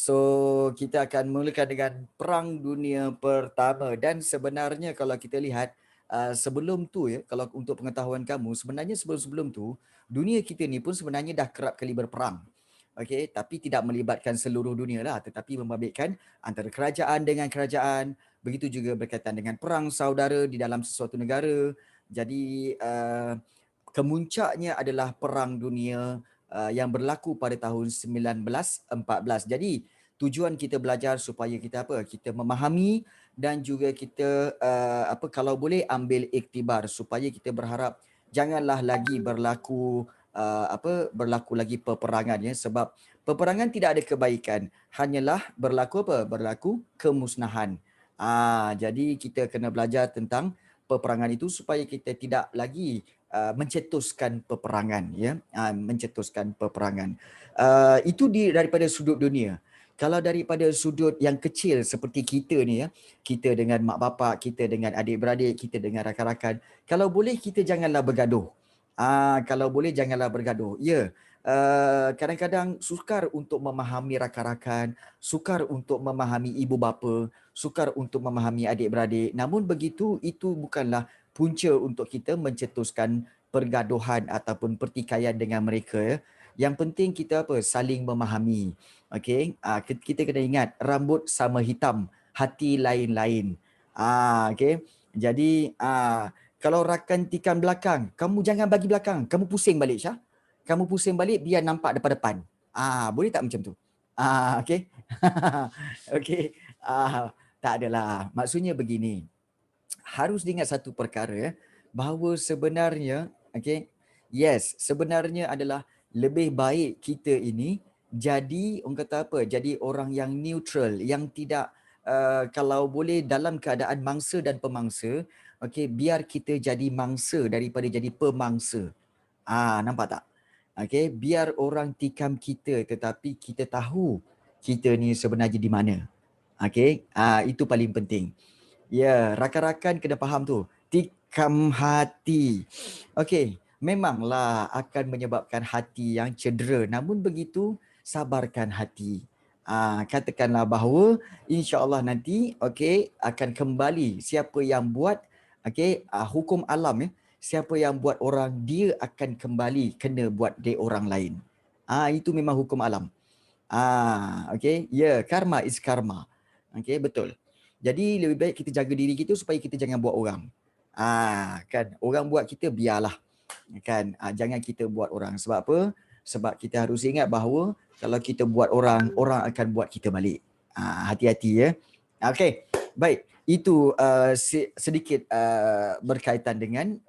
So kita akan mulakan dengan Perang Dunia Pertama, dan sebenarnya kalau kita lihat sebelum tu ya, kalau untuk pengetahuan kamu, sebenarnya sebelum-sebelum tu dunia kita ni pun sebenarnya dah kerap kali berperang. Okey, tapi tidak melibatkan seluruh dunia lah, tetapi membabitkan antara kerajaan dengan kerajaan, begitu juga berkaitan dengan perang saudara di dalam sesuatu negara. Jadi kemuncaknya adalah Perang Dunia yang berlaku pada tahun 1914. Jadi tujuan kita belajar supaya kita apa? Kita memahami dan juga kita kalau boleh ambil iktibar, supaya kita berharap janganlah lagi berlaku lagi peperangan ya, sebab peperangan tidak ada kebaikan, hanyalah berlaku apa? Berlaku kemusnahan. Jadi kita kena belajar tentang peperangan itu supaya kita tidak lagi mencetuskan peperangan ya, mencetuskan peperangan. Itu daripada sudut dunia. Kalau daripada sudut yang kecil seperti kita ni ya, kita dengan mak bapak, kita dengan adik-beradik, kita dengan rakan-rakan, kalau boleh kita janganlah bergaduh. Kalau boleh janganlah bergaduh. Ya, kadang-kadang sukar untuk memahami rakan-rakan, sukar untuk memahami ibu bapa, sukar untuk memahami adik-beradik. Namun begitu, itu bukanlah punca untuk kita mencetuskan pergaduhan ataupun pertikaian dengan mereka ya. Yang penting kita apa? Saling memahami. Okey, kita kena ingat rambut sama hitam, hati lain-lain. Okey. Jadi kalau rakan tikam belakang, kamu jangan bagi belakang, kamu pusing balik Syah. Kamu pusing balik biar nampak depan-depan. Boleh tak macam tu? Okey. Okey. Tak adalah. Maksudnya begini, harus diingat satu perkara bahawa sebenarnya yes, sebenarnya adalah lebih baik kita ini jadi orang kata apa? Jadi orang yang neutral, yang tidak kalau boleh dalam keadaan mangsa dan pemangsa, biar kita jadi mangsa daripada jadi pemangsa. Nampak tak? Biar orang tikam kita tetapi kita tahu kita ni sebenarnya di mana. Itu paling penting. Ya, rakan-rakan kena faham tu. Tikam hati. Memanglah akan menyebabkan hati yang cedera. Namun begitu, sabarkan hati. Katakanlah bahawa insya-Allah nanti akan kembali siapa yang buat hukum alam ya. Siapa yang buat orang, dia akan kembali kena buat dia orang lain. Itu memang hukum alam. Ya, karma is karma. Betul. Jadi lebih baik kita jaga diri kita supaya kita jangan buat orang. Kan, orang buat kita biarlah. Kan, jangan kita buat orang. Sebab apa? Sebab kita harus ingat bahawa kalau kita buat orang, orang akan buat kita balik. Hati-hati ya. Okey. Baik, itu sedikit berkaitan dengan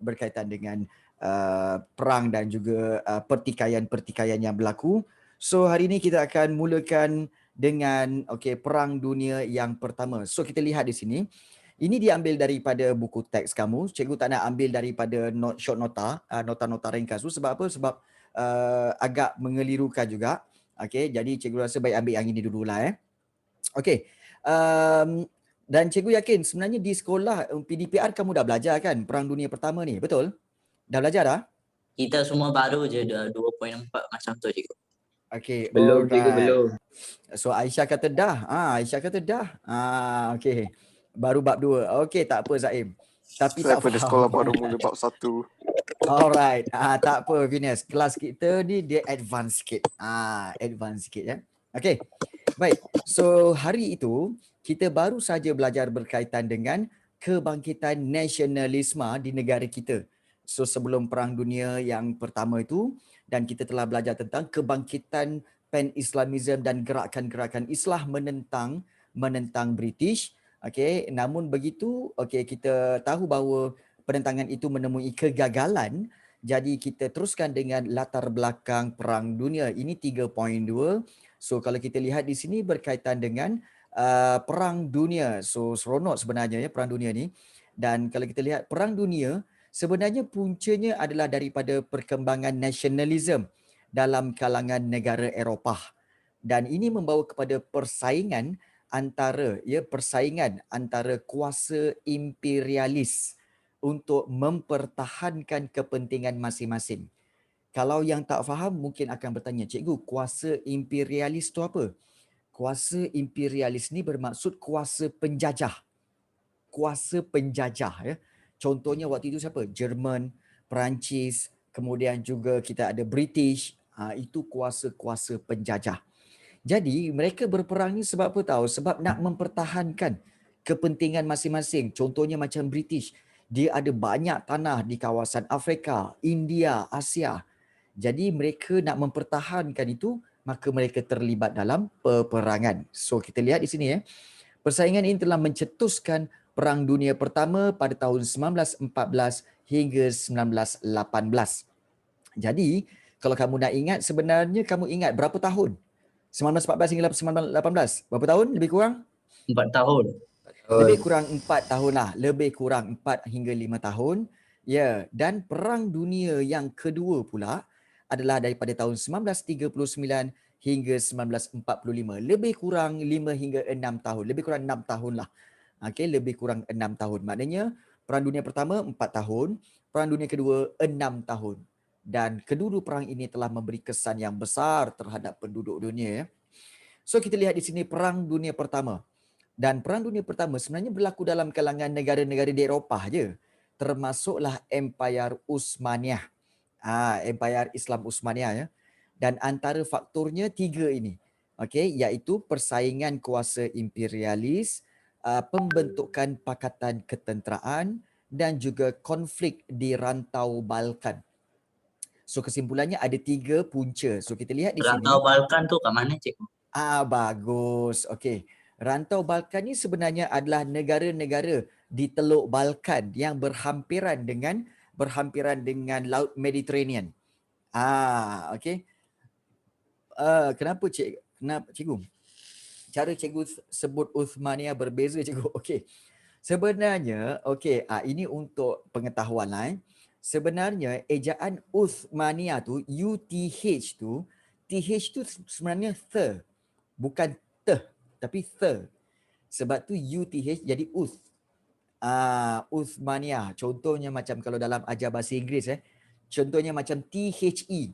perang dan juga pertikaian-pertikaian yang berlaku. So hari ini kita akan mulakan dengan Perang Dunia yang Pertama. So kita lihat di sini. Ini diambil daripada buku teks kamu. Cikgu tak nak ambil daripada short nota, nota-nota ringkas tu. Sebab apa? Sebab agak mengelirukan juga. Jadi cikgu rasa baik ambil yang ini dululah. Dan cikgu yakin sebenarnya di sekolah PDPR kamu dah belajar kan Perang Dunia Pertama ni, betul? Dah belajar dah? Kita semua baru je 2.4 macam tu cikgu. Belum cikgu, belum. So Aisyah kata dah. Aisyah kata dah. Baru bab 2. Tak apa Zaim. Tapi Saya tak pada faham. sekolah baru mula bab 1. Alright. Tak apa Venus. Kelas kita ni dia advance sikit. Advance sikit ya. Baik. So hari itu kita baru saja belajar berkaitan dengan kebangkitan nasionalisme di negara kita. So sebelum Perang Dunia yang Pertama itu, dan kita telah belajar tentang kebangkitan pan-Islamism dan gerakan-gerakan Islah menentang British. Namun begitu, kita tahu bahawa penentangan itu menemui kegagalan. Jadi kita teruskan dengan latar belakang Perang Dunia. Ini 3.2. So kalau kita lihat di sini berkaitan dengan Perang Dunia. So seronok sebenarnya ya Perang Dunia ni. Dan kalau kita lihat Perang Dunia, sebenarnya puncanya adalah daripada perkembangan nasionalisme dalam kalangan negara Eropah. Dan ini membawa kepada persaingan antara kuasa imperialis untuk mempertahankan kepentingan masing-masing. Kalau yang tak faham mungkin akan bertanya, cikgu, kuasa imperialis tu apa? Kuasa imperialis ni bermaksud kuasa penjajah. Kuasa penjajah ya. Contohnya waktu itu siapa? Jerman, Perancis, kemudian juga kita ada British. Itu kuasa-kuasa penjajah. Jadi mereka berperang ni sebab apa tahu? Sebab nak mempertahankan kepentingan masing-masing. Contohnya macam British. Dia ada banyak tanah di kawasan Afrika, India, Asia. Jadi mereka nak mempertahankan itu, maka mereka terlibat dalam peperangan. So kita lihat di sini ya. Persaingan ini telah mencetuskan Perang Dunia Pertama pada tahun 1914 hingga 1918. Jadi, kalau kamu nak ingat, sebenarnya kamu ingat berapa tahun? 1914 hingga 1918. Berapa tahun lebih kurang? 4 tahun. Lebih kurang 4 tahun lah. Lebih kurang 4 hingga 5 tahun. Ya, dan Perang Dunia yang kedua pula adalah daripada tahun 1939 hingga 1945. Lebih kurang 5 hingga 6 tahun. Lebih kurang 6 tahun lah. Okey, lebih kurang 6 tahun. Maknanya Perang Dunia Pertama 4 tahun, Perang Dunia Kedua 6 tahun. Dan kedua-dua perang ini telah memberi kesan yang besar terhadap penduduk dunia. So kita lihat di sini Perang Dunia Pertama. Dan Perang Dunia Pertama sebenarnya berlaku dalam kalangan negara-negara di Eropah je. Termasuklah Empayar Uthmaniyah. Empayar Islam Uthmaniyah ya. Dan antara faktornya 3 ini. Okey, iaitu persaingan kuasa imperialis, pembentukan pakatan ketenteraan dan juga konflik di rantau Balkan. So kesimpulannya ada 3 punca. So kita lihat di sini. Rantau Balkan tu kat mana, cikgu? Bagus. Okey. Rantau Balkan ni sebenarnya adalah negara-negara di Teluk Balkan yang berhampiran dengan Laut Mediterranean. Okey. Kenapa cikgu? Cara cikgu sebut Uthmaniyah berbeza cikgu. Okey. Sebenarnya, ini untuk pengetahuan lah. Sebenarnya ejaan Uthmaniyah tu, UTH tu, TH tu sebenarnya the. Bukan teh, tapi the. Sebab tu UTH jadi Uth. Uthmaniyah. Contohnya macam kalau dalam ajar bahasa Inggeris contohnya macam THE.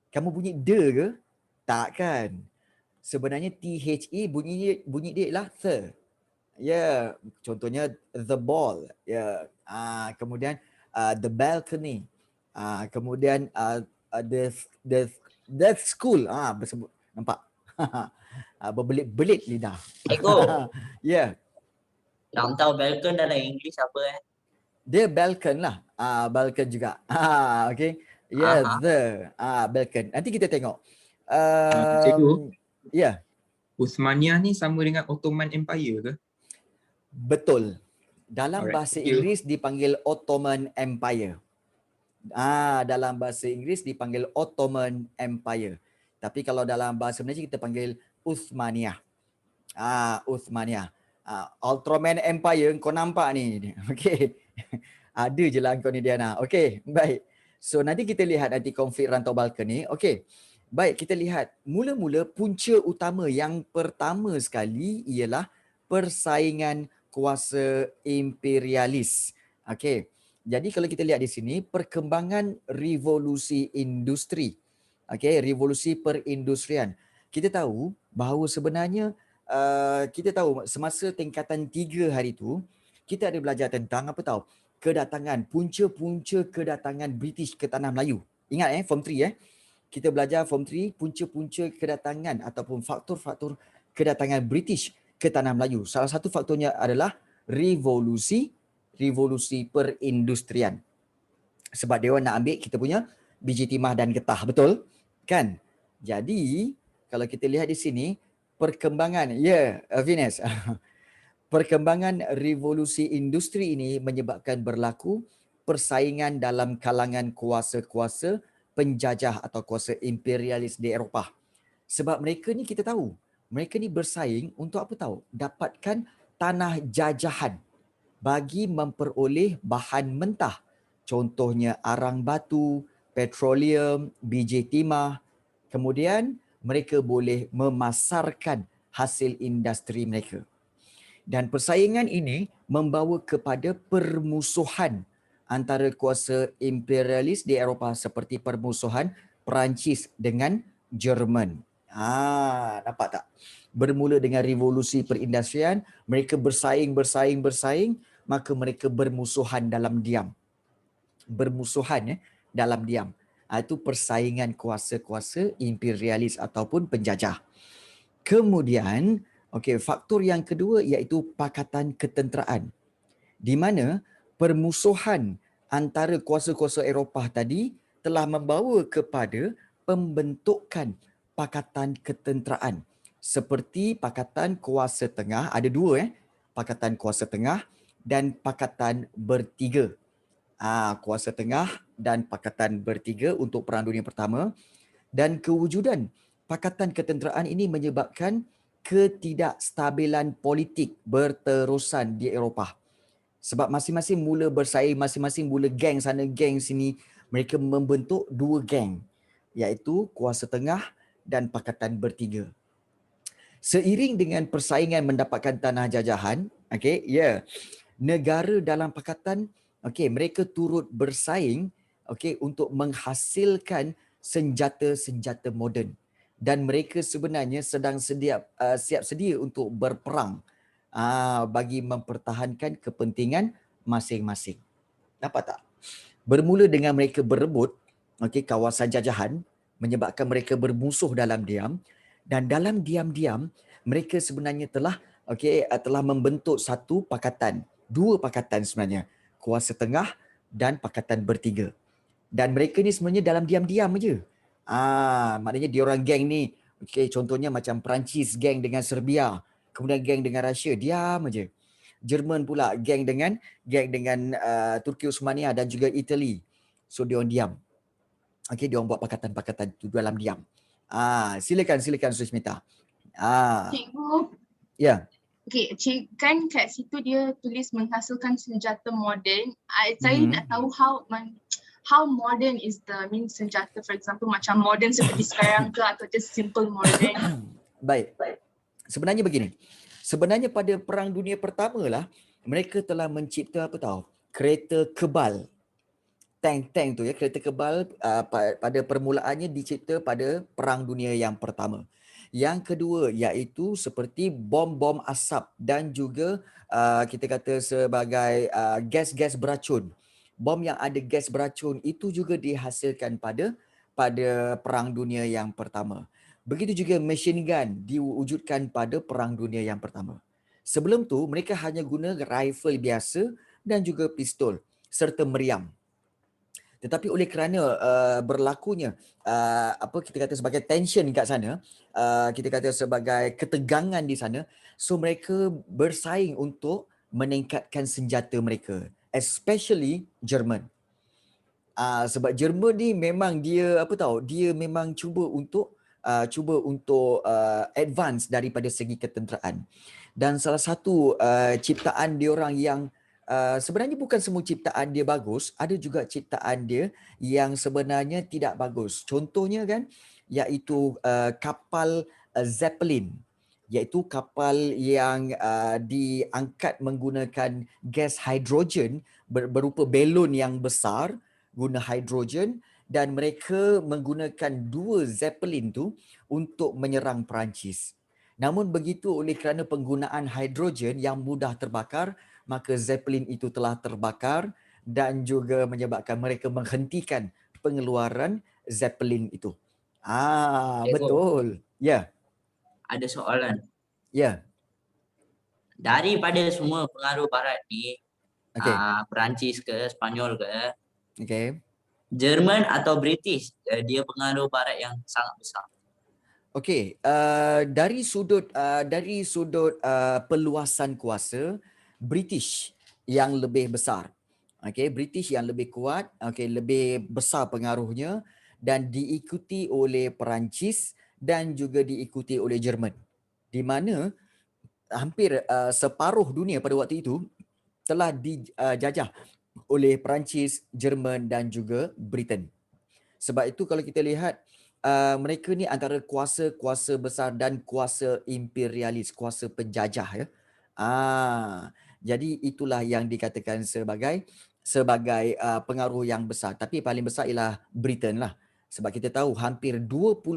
Kamu bunyi the ke? Tak kan? Sebenarnya THE bunyi dia ialah the. Ya, contohnya the ball. Ya. Kemudian the balcony. Kemudian the school. Bersebut. Nampak? Berbelit-belit lidah. Cikgu, Ya. rantau Balkan dalam English apa Dia Balkan lah. Balkan juga. Okay. Ya, the Balkan. Nanti kita tengok. Cikgu, Ya, Uthmaniyah ni sama dengan Ottoman Empire ke? betul. Dalam Alright, bahasa thank you. Inggeris dipanggil Ottoman Empire. Dalam bahasa Inggeris dipanggil Ottoman Empire. Tapi kalau dalam bahasa Malaysia kita panggil Uthmaniyah. Uthmaniyah. Ultraman Empire kau nampak ni. Okey. Ada je lah kau ni Diana. Okey, baik. So nanti kita lihat nanti konflik rantau Balkan ni. Okey. Baik, kita lihat mula-mula punca utama yang pertama sekali ialah persaingan kuasa imperialis. Okey. Jadi kalau kita lihat di sini perkembangan revolusi industri. Okey, revolusi perindustrian. Kita tahu bahawa sebenarnya kita tahu semasa tingkatan 3 hari tu kita ada belajar tentang apa tahu? Kedatangan, punca-punca kedatangan British ke tanah Melayu. Ingat form 3 kita belajar form 3 punca-punca kedatangan ataupun faktor-faktor kedatangan British ke tanah Melayu. Salah satu faktornya adalah revolusi perindustrian. Sebab dia orang nak ambil kita punya biji timah dan getah, betul? Kan? Jadi, kalau kita lihat di sini perkembangan Venus. Perkembangan revolusi industri ini menyebabkan berlaku persaingan dalam kalangan kuasa-kuasa penjajah atau kuasa imperialis di Eropah. Sebab mereka ni kita tahu, mereka ni bersaing untuk apa tahu? Dapatkan tanah jajahan bagi memperoleh bahan mentah. Contohnya arang batu, petroleum, biji timah. Kemudian mereka boleh memasarkan hasil industri mereka. Dan persaingan ini membawa kepada permusuhan antara kuasa imperialis di Eropah seperti permusuhan Perancis dengan Jerman. Nampak tak? Bermula dengan revolusi perindustrian, mereka bersaing, maka mereka bermusuhan dalam diam. Dalam diam. Itu persaingan kuasa-kuasa imperialis ataupun penjajah. Kemudian, faktor yang kedua iaitu pakatan ketenteraan. Di mana permusuhan antara kuasa-kuasa Eropah tadi telah membawa kepada pembentukan pakatan ketenteraan. Seperti pakatan kuasa tengah, ada dua pakatan kuasa tengah dan pakatan bertiga. Kuasa tengah dan pakatan bertiga untuk Perang Dunia Pertama, dan kewujudan pakatan ketenteraan ini menyebabkan ketidakstabilan politik berterusan di Eropah. Sebab masing-masing mula bersaing, masing-masing mula geng sana, geng sini. Mereka membentuk dua geng, iaitu kuasa tengah dan pakatan bertiga. Seiring dengan persaingan mendapatkan tanah jajahan, negara dalam pakatan, mereka turut bersaing untuk menghasilkan senjata-senjata moden, dan mereka sebenarnya sedang siap sedia untuk berperang bagi mempertahankan kepentingan masing-masing. Nampak tak? Bermula dengan mereka berebut kawasan jajahan, menyebabkan mereka bermusuh dalam diam, dan dalam diam-diam mereka sebenarnya telah membentuk satu pakatan, dua pakatan sebenarnya, kuasa tengah dan pakatan bertiga. Dan mereka ni sebenarnya dalam diam-diam aja. Maknanya diorang geng ni, contohnya macam Perancis geng dengan Serbia, kemudian geng dengan Rusia, diam aja. Jerman pula geng dengan Turki Uthmaniyah dan juga Itali. So diorang diam. Diorang buat pakatan-pakatan tu dalam diam. Silakan Susmita. Cikgu, Ya. kan kat situ dia tulis menghasilkan senjata moden. Saya nak tahu how modern is the senjata, for example macam modern seperti sekarang ke atau just simple modern? Baik. Sebenarnya begini. Sebenarnya pada Perang Dunia Pertama lah, mereka telah mencipta kereta kebal. Tank tu kereta kebal pada permulaannya dicipta pada Perang Dunia yang Pertama. Yang kedua iaitu seperti bom-bom asap dan juga kita kata sebagai gas-gas beracun. Bom yang ada gas beracun itu juga dihasilkan pada Perang Dunia yang Pertama. Begitu juga machine gun diwujudkan pada Perang Dunia yang Pertama. Sebelum tu mereka hanya guna rifle biasa dan juga pistol serta meriam. Tetapi oleh kerana berlakunya kita kata sebagai tension kat sana, kita kata sebagai ketegangan di sana, so mereka bersaing untuk meningkatkan senjata mereka, especially Jerman. Sebab Jerman ni memang dia dia memang cuba untuk advance daripada segi ketenteraan. Dan salah satu ciptaan diorang yang sebenarnya bukan semua ciptaan dia bagus, ada juga ciptaan dia yang sebenarnya tidak bagus. Contohnya kan, iaitu kapal Zeppelin, iaitu kapal yang diangkat menggunakan gas hidrogen berupa belon yang besar guna hidrogen, dan mereka menggunakan dua Zeppelin tu untuk menyerang Perancis. Namun begitu, oleh kerana penggunaan hidrogen yang mudah terbakar, maka Zeppelin itu telah terbakar dan juga menyebabkan mereka menghentikan pengeluaran Zeppelin itu. Betul. Ya. Ada soalan. Ya. Daripada semua pengaruh barat ni, Perancis ke, Spanyol ke, Jerman atau British, dia pengaruh barat yang sangat besar. Dari sudut peluasan kuasa, British yang lebih besar. British yang lebih kuat, lebih besar pengaruhnya, dan diikuti oleh Perancis dan juga diikuti oleh Jerman. Di mana hampir separuh dunia pada waktu itu telah dijajah oleh Perancis, Jerman dan juga Britain. Sebab itu kalau kita lihat, mereka ni antara kuasa besar dan kuasa imperialis, kuasa penjajah. Jadi itulah yang dikatakan sebagai pengaruh yang besar. Tapi paling besar ialah Britain lah. Sebab kita tahu hampir 21%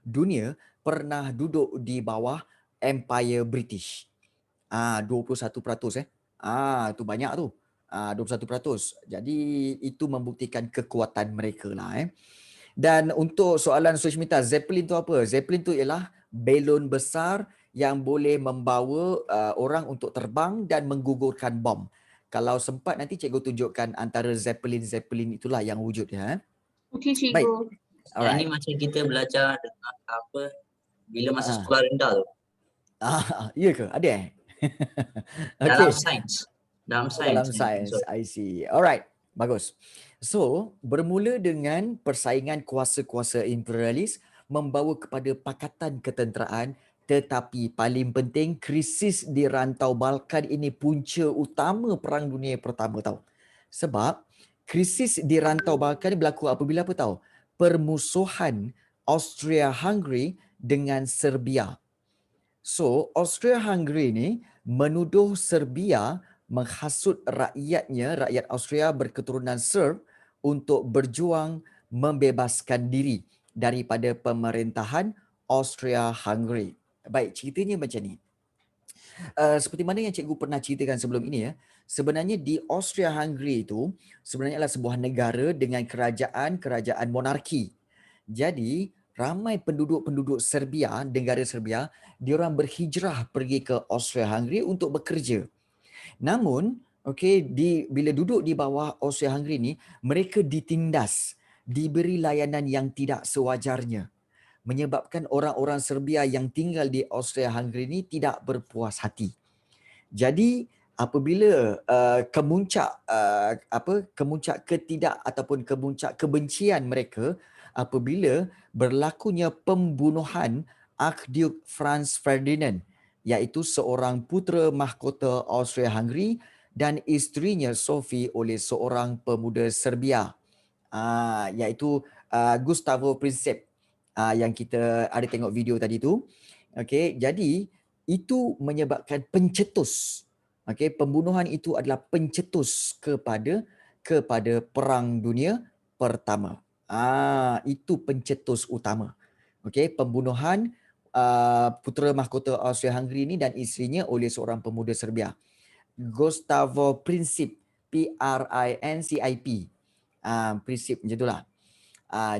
dunia pernah duduk di bawah Empire British. 21%. Tu banyak tu. 21%. Jadi itu membuktikan kekuatan mereka lah. Dan untuk soalan Sushmita, Zeppelin tu apa? Zeppelin tu ialah belon besar yang boleh membawa orang untuk terbang dan menggugurkan bom. Kalau sempat nanti cikgu tunjukkan antara Zeppelin itulah yang wujud ya. Okey Baik. cikgu. Yang ni Alright. macam kita belajar dengan apa bila masa Ah. sekolah rendah tu. Ya ke? Ada Dalam Okay. sains. Dalam sains. Dalam sains, I see. Alright, bagus. So, bermula dengan persaingan kuasa-kuasa imperialis membawa kepada pakatan ketenteraan, tetapi paling penting krisis di rantau Balkan ini punca utama Perang Dunia Pertama tau. Sebab krisis di rantau Balkan ini berlaku apabila apa tahu? Permusuhan Austria-Hungary dengan Serbia. So, Austria-Hungary ni menuduh Serbia menghasut rakyatnya, rakyat Austria berketurunan Serb untuk berjuang membebaskan diri daripada pemerintahan Austria-Hungary. Baik, ceritanya macam ni. Seperti mana yang cikgu pernah ceritakan sebelum ini ya, sebenarnya di Austria-Hungary itu sebenarnya adalah sebuah negara dengan kerajaan monarki. Jadi, ramai penduduk-penduduk Serbia, negara Serbia, diorang berhijrah pergi ke Austria-Hungary untuk bekerja. Namun, bila duduk di bawah Austria-Hungary ni, mereka ditindas, diberi layanan yang tidak sewajarnya, menyebabkan orang-orang Serbia yang tinggal di Austria-Hungary ni tidak berpuas hati. Jadi apabila kemuncak kebencian mereka apabila berlakunya pembunuhan Archduke Franz Ferdinand, iaitu seorang putera mahkota Austria-Hungary dan isterinya Sophie oleh seorang pemuda Serbia, iaitu Gustavo Princip, yang kita ada tengok video tadi tu. Jadi itu menyebabkan pencetus. Pembunuhan itu adalah pencetus kepada Perang Dunia Pertama. Itu pencetus utama. Pembunuhan putera mahkota Austria-Hungary ini dan isterinya oleh seorang pemuda Serbia, Gustavo Princip, P-R-I-N-C-I-P. Princip macam itulah.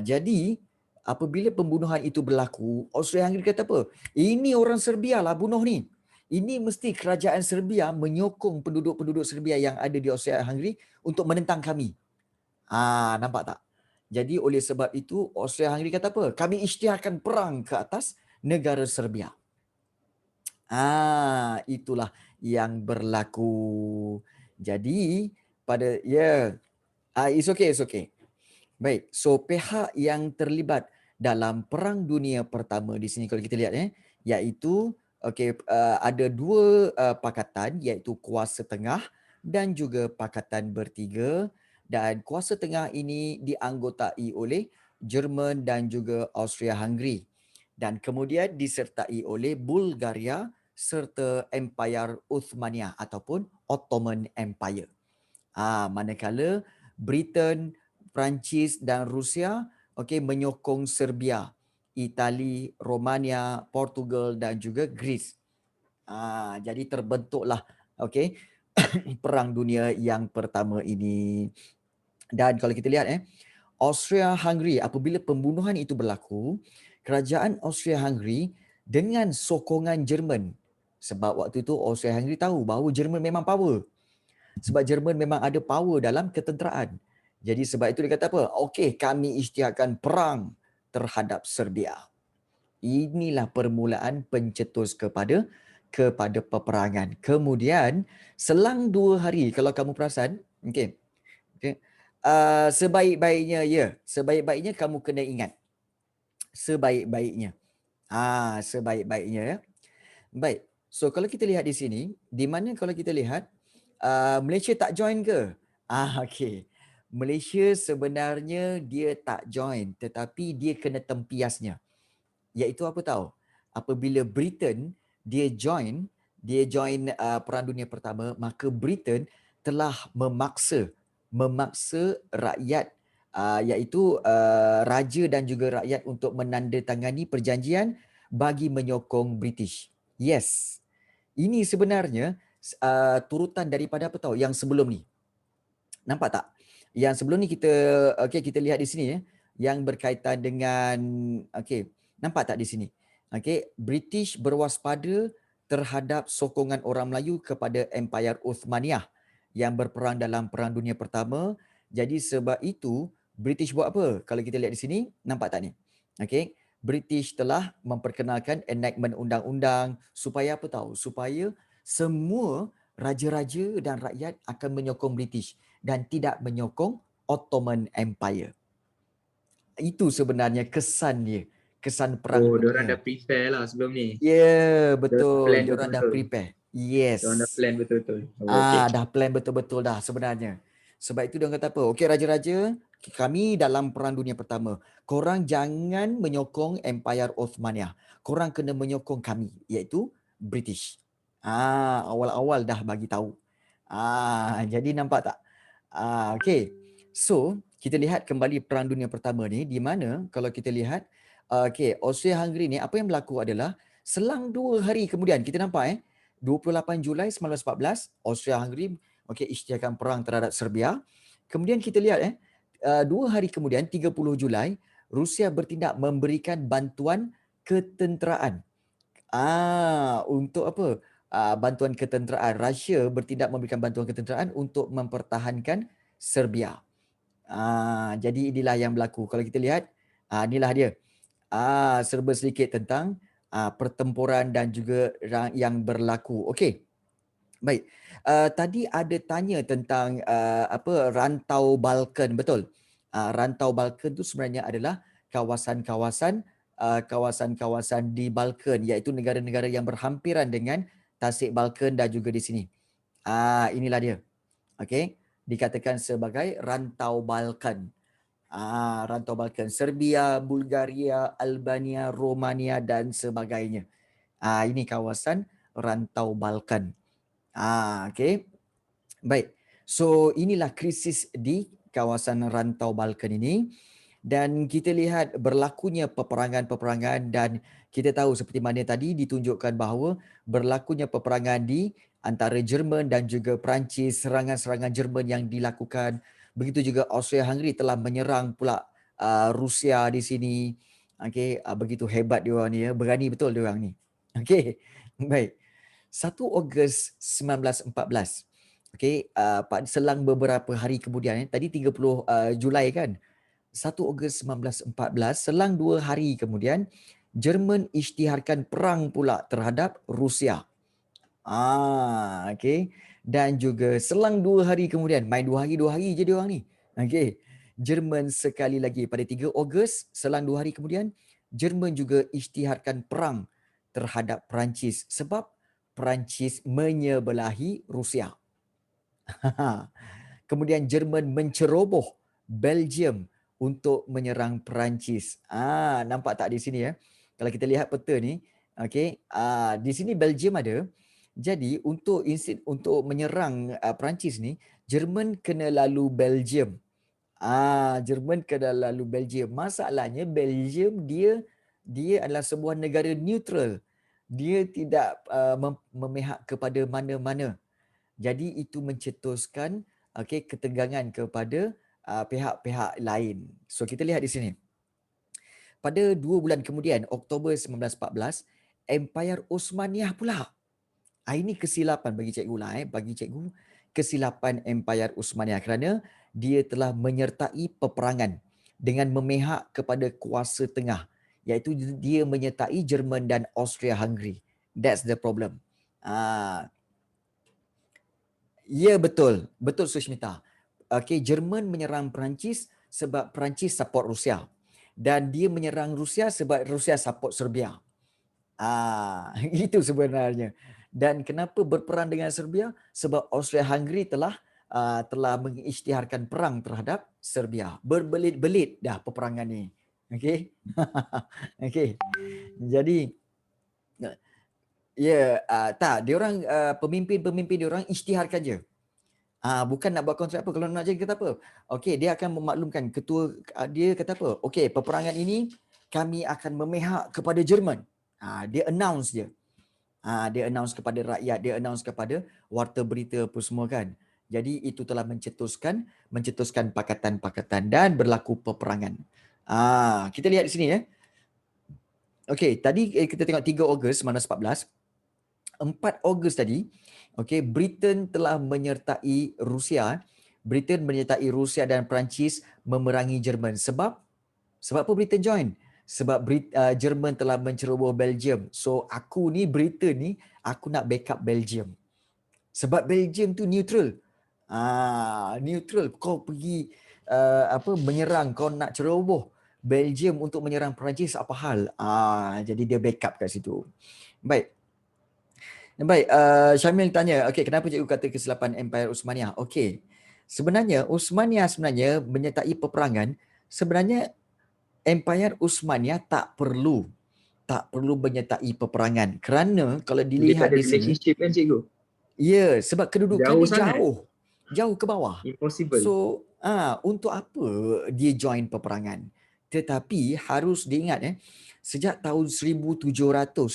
Jadi apabila pembunuhan itu berlaku, Austria-Hungary kata apa? Ini orang Serbia lah bunuh ni. Ini mesti kerajaan Serbia menyokong penduduk-penduduk Serbia yang ada di Austria-Hungary untuk menentang kami. Nampak tak? Jadi oleh sebab itu Austria-Hungary kata apa? Kami isytiharkan perang ke atas negara Serbia. Itulah yang berlaku. Jadi it's okay. Baik, so pihak yang terlibat dalam Perang Dunia Pertama di sini kalau kita lihat iaitu ada dua pakatan, iaitu Kuasa Tengah dan juga Pakatan Bertiga, dan Kuasa Tengah ini dianggotai oleh Jerman dan juga Austria-Hungary, dan kemudian disertai oleh Bulgaria serta Empire Uthmaniyah ataupun Ottoman Empire. Manakala Britain, Perancis dan Rusia menyokong Serbia, Itali, Romania, Portugal dan juga Greece. Jadi terbentuklah Perang Dunia yang Pertama ini. Dan kalau kita lihat Austria-Hungary, apabila pembunuhan itu berlaku, kerajaan Austria-Hungary dengan sokongan Jerman, sebab waktu itu Austria-Hungary tahu bahawa Jerman memang power. Sebab Jerman memang ada power dalam ketenteraan. Jadi sebab itu dia kata apa? Kami isytiharkan perang terhadap Serbia. Inilah permulaan pencetus kepada peperangan. Kemudian selang 2 hari, kalau kamu perasan, sebaik-baiknya kamu kena ingat. Sebaik-baiknya. Sebaik-baiknya. Baik. So kalau kita lihat di sini, di mana kalau kita lihat Malaysia tak join ke? Malaysia sebenarnya dia tak join, tetapi dia kena tempiasnya. Iaitu apa tahu? Apabila Britain dia join Perang Dunia Pertama, maka Britain telah memaksa rakyat iaitu raja dan juga rakyat untuk menandatangani perjanjian bagi menyokong British. Yes. Ini sebenarnya turutan daripada apa tahu yang sebelum ni. Nampak tak? Yang sebelum ni kita lihat di sini ya, yang berkaitan dengan nampak tak di sini? British berwaspada terhadap sokongan orang Melayu kepada Empayar Uthmaniyah yang berperang dalam Perang Dunia Pertama. Jadi sebab itu British buat apa? Kalau kita lihat di sini, nampak tak ni? British telah memperkenalkan enactment undang-undang supaya apa tahu? Supaya semua raja-raja dan rakyat akan menyokong British dan tidak menyokong Ottoman Empire. Itu sebenarnya kesan dia, kesan perang Oh, dunia. diorang dah prepare lah sebelum ni. Ya, betul. plan Diorang dah betul-betul. prepare. Yes. Diorang dah plan betul-betul. Okay. Dah plan betul-betul dah sebenarnya. Sebab itu dia kata apa? Okey raja-raja, kami dalam Perang Dunia Pertama. Korang jangan menyokong Empire Uthmaniyah. Korang kena menyokong kami, iaitu British. Awal-awal dah bagi tahu. Jadi nampak tak? Okey. So, kita lihat kembali Perang Dunia Pertama ni di mana kalau kita lihat Austria-Hungary ni apa yang berlaku adalah selang 2 hari kemudian kita nampak 28 Julai 1914 Austria-Hungary isytiharkan perang terhadap Serbia. Kemudian kita lihat 2 hari kemudian 30 Julai Rusia bertindak memberikan bantuan ketenteraan. Untuk apa? Bantuan ketenteraan. Rusia bertindak memberikan bantuan ketenteraan untuk mempertahankan Serbia. Jadi inilah yang berlaku. Kalau kita lihat, inilah dia. Serba sedikit tentang pertempuran dan juga yang berlaku. Okey. Baik. Tadi ada tanya tentang rantau Balkan, betul? Rantau Balkan itu sebenarnya adalah kawasan-kawasan di Balkan, iaitu negara-negara yang berhampiran dengan tasik Balkan dan juga di sini. Inilah dia. Okey. Dikatakan sebagai rantau Balkan. Rantau Balkan, Serbia, Bulgaria, Albania, Romania dan sebagainya. Ini kawasan rantau Balkan. Okey. Baik. So inilah krisis di kawasan rantau Balkan ini dan kita lihat berlakunya peperangan-peperangan dan kita tahu seperti mana tadi ditunjukkan bahawa berlakunya peperangan di antara Jerman dan juga Perancis, serangan-serangan Jerman yang dilakukan. Begitu juga Austria-Hungary telah menyerang pula Rusia di sini. Begitu hebat diorang ni ya, berani betul diorang ni. Baik. 1 Ogos 1914. Selang beberapa hari kemudian tadi 30 Julai kan. 1 Ogos 1914, selang 2 hari kemudian Jerman isytiharkan perang pula terhadap Rusia. Dan juga selang 2 hari kemudian, main 2 hari je dia orang ni. Jerman sekali lagi pada 3 Ogos, selang 2 hari kemudian, Jerman juga isytiharkan perang terhadap Perancis sebab Perancis menyebelahi Rusia. Kemudian Jerman menceroboh Belgium untuk menyerang Perancis. Nampak tak di sini ya? Kalau kita lihat peta ni, di sini Belgium ada. Jadi untuk menyerang Perancis ni, Jerman kena lalu Belgium. Jerman kena lalu Belgium. Masalahnya Belgium dia adalah sebuah negara neutral. Dia tidak memihak kepada mana-mana. Jadi itu mencetuskan ketegangan kepada pihak-pihak lain. So kita lihat di sini. Pada 2 bulan kemudian, Oktober 1914, Empire Uthmaniyah pula. Ini kesilapan bagi cikgu lah. Bagi cikgu, kesilapan Empire Uthmaniyah kerana dia telah menyertai peperangan dengan memihak kepada kuasa tengah, iaitu dia menyertai Jerman dan Austria-Hungary. That's the problem. Ya, betul. Betul Sushmita. Jerman menyerang Perancis sebab Perancis support Rusia. Dan dia menyerang Rusia sebab Rusia support Serbia. Itu sebenarnya. Dan kenapa berperang dengan Serbia? Sebab Austria-Hungary telah mengisytiharkan perang terhadap Serbia. Berbelit-belit dah peperangan ni. Okey. Jadi tak, diorang pemimpin-pemimpin diorang isytiharkan je. Bukan nak buat kontrak apa. Kalau nak jadi kata apa? Okey, dia akan memaklumkan ketua dia kata apa? Okey, peperangan ini kami akan memihak kepada Jerman. Dia announce dia. Dia announce kepada rakyat, dia announce kepada warta berita apa semua kan. Jadi itu telah mencetuskan pakatan-pakatan dan berlaku peperangan. Kita lihat di sini ya. Okey, tadi kita tengok 3 Ogos 1914. 4 Ogos tadi, okey, Britain telah menyertai Rusia. Britain menyertai Rusia dan Perancis memerangi Jerman. Sebab apa Britain join? Sebab Jerman telah menceroboh Belgium. So aku ni Britain ni, aku nak backup Belgium. Sebab Belgium tu neutral. Neutral. Kau pergi menyerang, kau nak ceroboh Belgium untuk menyerang Perancis, apa hal? Jadi dia backup kat situ. Baik. Syamil tanya, okey, kenapa cikgu kata kesilapan Empire Uthmaniyah? Okey. Sebenarnya Uthmaniyah menyertai peperangan, sebenarnya Empire Uthmaniyah tak perlu menyertai peperangan, kerana kalau Dia dilihat tak ada di sini, relationship kan cikgu? ya, sebab kedudukan Jauh dia sangat. jauh ke bawah. Impossible. So untuk apa dia join peperangan? Tetapi harus diingat sejak tahun 1700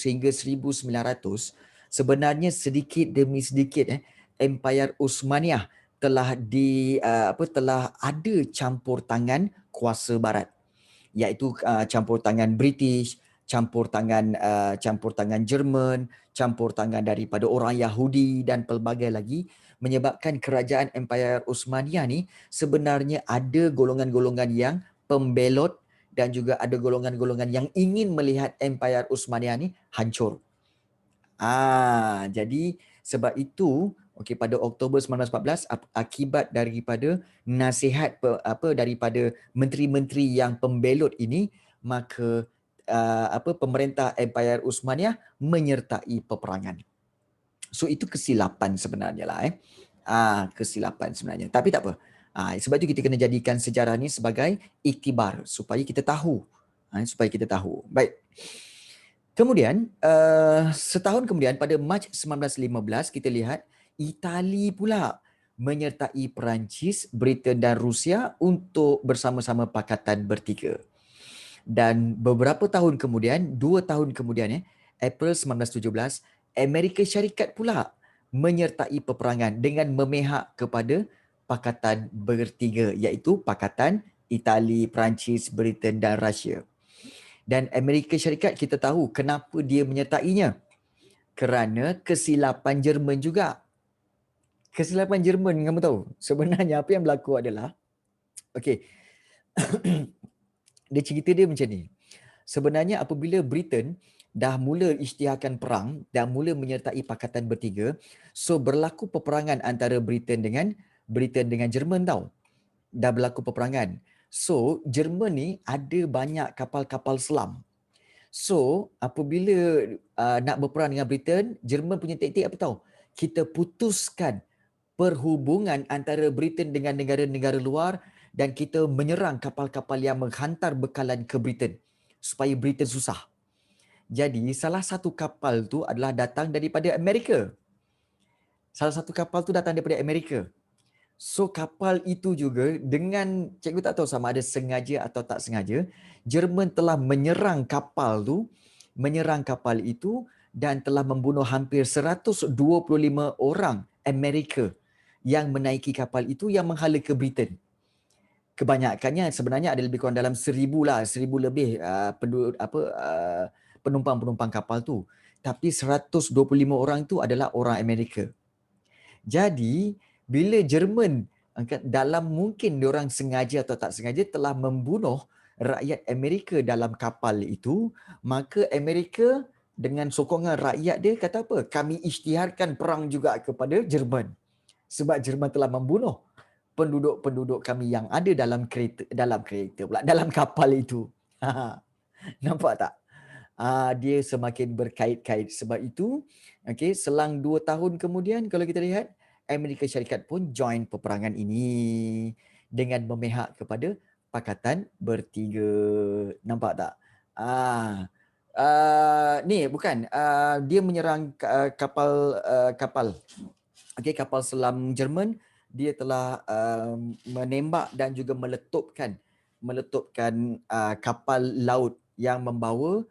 hingga 1900, sebenarnya sedikit demi sedikit Empire Uthmaniyah telah telah ada campur tangan kuasa barat, iaitu campur tangan British, campur tangan Jerman, campur tangan daripada orang Yahudi dan pelbagai lagi, menyebabkan kerajaan Empire Uthmaniyah ni sebenarnya ada golongan-golongan yang pembelot dan juga ada golongan-golongan yang ingin melihat Empire Uthmaniyah ni hancur. Jadi sebab itu, okey, pada Oktober 1914, akibat daripada nasihat daripada menteri-menteri yang pembelot ini, maka pemerintah Empire Uthmaniyah menyertai peperangan. So itu kesilapan sebenarnya lah. Kesilapan sebenarnya. Tapi tak apa. Sebab itu kita kena jadikan sejarah ni sebagai iktibar supaya kita tahu. Baik. Kemudian setahun kemudian pada Mac 1915 kita lihat Itali pula menyertai Perancis, Britain dan Rusia untuk bersama-sama Pakatan Bertiga. Dan beberapa tahun kemudian, 2 tahun kemudian April 1917, Amerika Syarikat pula menyertai peperangan dengan memihak kepada Pakatan Bertiga, iaitu Pakatan Itali, Perancis, Britain dan Rusia. Dan Amerika Syarikat kita tahu kenapa dia menyertainya. Kerana kesilapan Jerman juga. Kesilapan Jerman, kamu tahu sebenarnya apa yang berlaku adalah, okey, cerita dia macam ni. Sebenarnya apabila Britain dah mula isytiharkan perang, dah mula menyertai Pakatan Bertiga, so berlaku peperangan antara Britain dengan Jerman tau. Dah berlaku peperangan. So Jerman ni ada banyak kapal-kapal selam. So apabila nak berperang dengan Britain, Jerman punya taktik apa tahu? Kita putuskan perhubungan antara Britain dengan negara-negara luar dan kita menyerang kapal-kapal yang menghantar bekalan ke Britain supaya Britain susah. Jadi salah satu kapal tu adalah datang daripada Amerika. So kapal itu juga dengan, cikgu tak tahu sama ada sengaja atau tak sengaja, Jerman telah menyerang kapal itu dan telah membunuh hampir 125 orang Amerika yang menaiki kapal itu yang menghala ke Britain. Kebanyakannya sebenarnya ada lebih kurang dalam 1,000 lebih penumpang-penumpang kapal tu. Tapi 125 orang itu adalah orang Amerika. Jadi bila Jerman dalam mungkin diorang sengaja atau tak sengaja telah membunuh rakyat Amerika dalam kapal itu, maka Amerika dengan sokongan rakyat dia kata apa? Kami isytiharkan perang juga kepada Jerman. Sebab Jerman telah membunuh penduduk-penduduk kami yang ada dalam kapal itu. Nampak tak? Dia semakin berkait-kait. Sebab itu, okey, selang 2 tahun kemudian kalau kita lihat, Amerika Syarikat pun join peperangan ini dengan memihak kepada Pakatan Bertiga. Nampak tak? Ni bukan, dia menyerang kapal, okey, kapal selam Jerman dia telah menembak dan juga meletupkan kapal laut yang membawa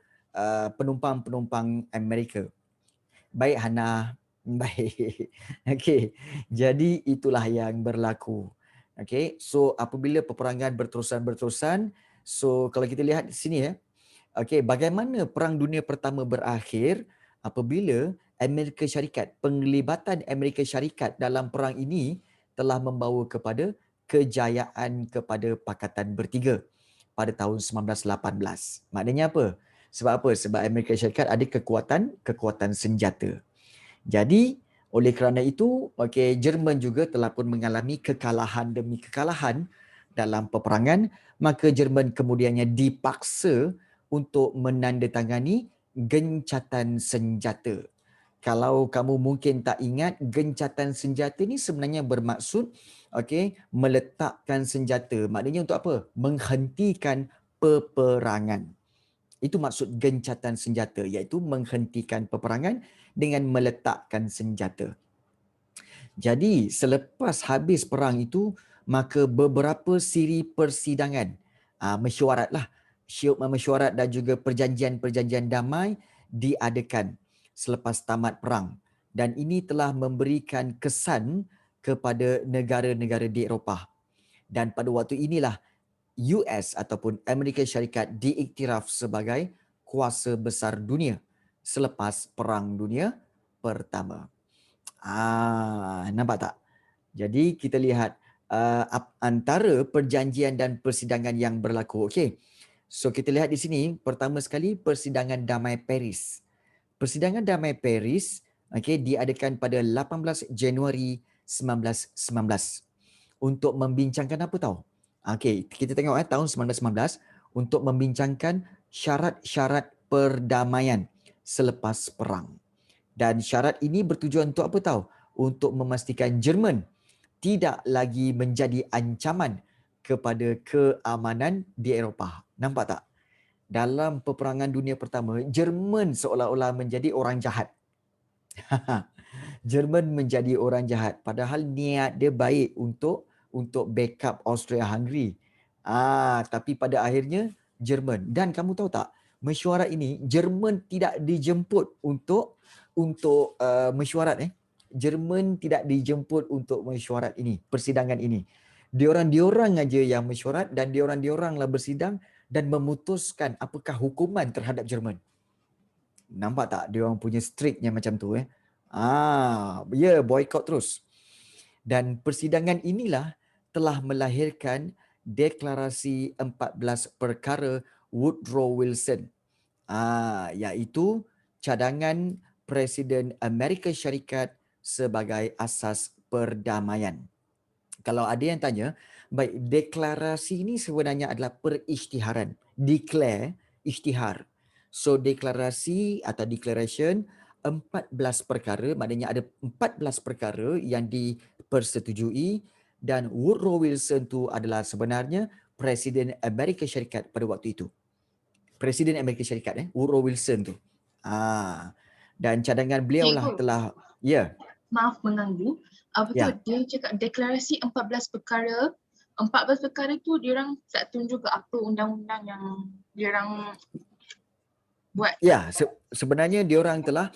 penumpang-penumpang Amerika. Baik Hana, baik. Okey. Jadi itulah yang berlaku. Okey. So apabila peperangan berterusan, so kalau kita lihat di sini ya. Okey, bagaimana Perang Dunia Pertama berakhir apabila Amerika Syarikat, penglibatan Amerika Syarikat dalam perang ini telah membawa kepada kejayaan kepada Pakatan Bertiga pada tahun 1918. Maknanya apa? Sebab apa? Sebab Amerika Syarikat ada kekuatan senjata. Jadi oleh kerana itu, okey, Jerman juga telah pun mengalami kekalahan demi kekalahan dalam peperangan, maka Jerman kemudiannya dipaksa untuk menandatangani gencatan senjata. Kalau kamu mungkin tak ingat, gencatan senjata ni sebenarnya bermaksud meletakkan senjata. Maknanya untuk apa? Menghentikan peperangan. Itu maksud gencatan senjata, iaitu menghentikan peperangan dengan meletakkan senjata. Jadi selepas habis perang itu, maka beberapa siri persidangan, mesyuarat dan juga perjanjian-perjanjian damai diadakan selepas tamat perang. Dan ini telah memberikan kesan kepada negara-negara di Eropah. Dan pada waktu inilah US ataupun Amerika Syarikat diiktiraf sebagai kuasa besar dunia selepas Perang Dunia Pertama. Nampak tak? Jadi kita lihat antara perjanjian dan persidangan yang berlaku. Okey. So kita lihat di sini, pertama sekali persidangan damai Paris. Persidangan damai Paris diadakan pada 18 Januari 1919 untuk membincangkan apa tahu? Okey, kita tengok tahun 1919 untuk membincangkan syarat-syarat perdamaian selepas perang. Dan syarat ini bertujuan untuk apa tahu? Untuk memastikan Jerman tidak lagi menjadi ancaman kepada keamanan di Eropah. Nampak tak? Dalam peperangan dunia pertama, Jerman seolah-olah menjadi orang jahat. Jerman menjadi orang jahat padahal niat dia baik untuk backup Austria-Hungary. Tapi pada akhirnya Jerman, dan kamu tahu tak, mesyuarat ini Jerman tidak dijemput untuk mesyuarat Jerman tidak dijemput untuk mesyuarat ini, persidangan ini. Diorang aja yang mesyuarat dan diorang-lah bersidang dan memutuskan apakah hukuman terhadap Jerman. Nampak tak diorang punya striknya macam tu boykot terus. Dan persidangan inilah telah melahirkan deklarasi 14 perkara Woodrow Wilson. Iaitu cadangan Presiden Amerika Syarikat sebagai asas perdamaian. Kalau ada yang tanya, baik, deklarasi ini sebenarnya adalah perisytiharan. Declare, isytihar. So deklarasi atau declaration 14 perkara, maknanya ada 14 perkara yang dipersetujui, dan Woodrow Wilson tu adalah sebenarnya Presiden Amerika Syarikat pada waktu itu. Presiden Amerika Syarikat Woodrow Wilson tu. Dan cadangan beliau lah telah Maaf mengganggu. Betul, dia cakap deklarasi 14 perkara. 14 perkara tu diorang tak tunjuk ke apa undang-undang yang diorang buat. Sebenarnya diorang telah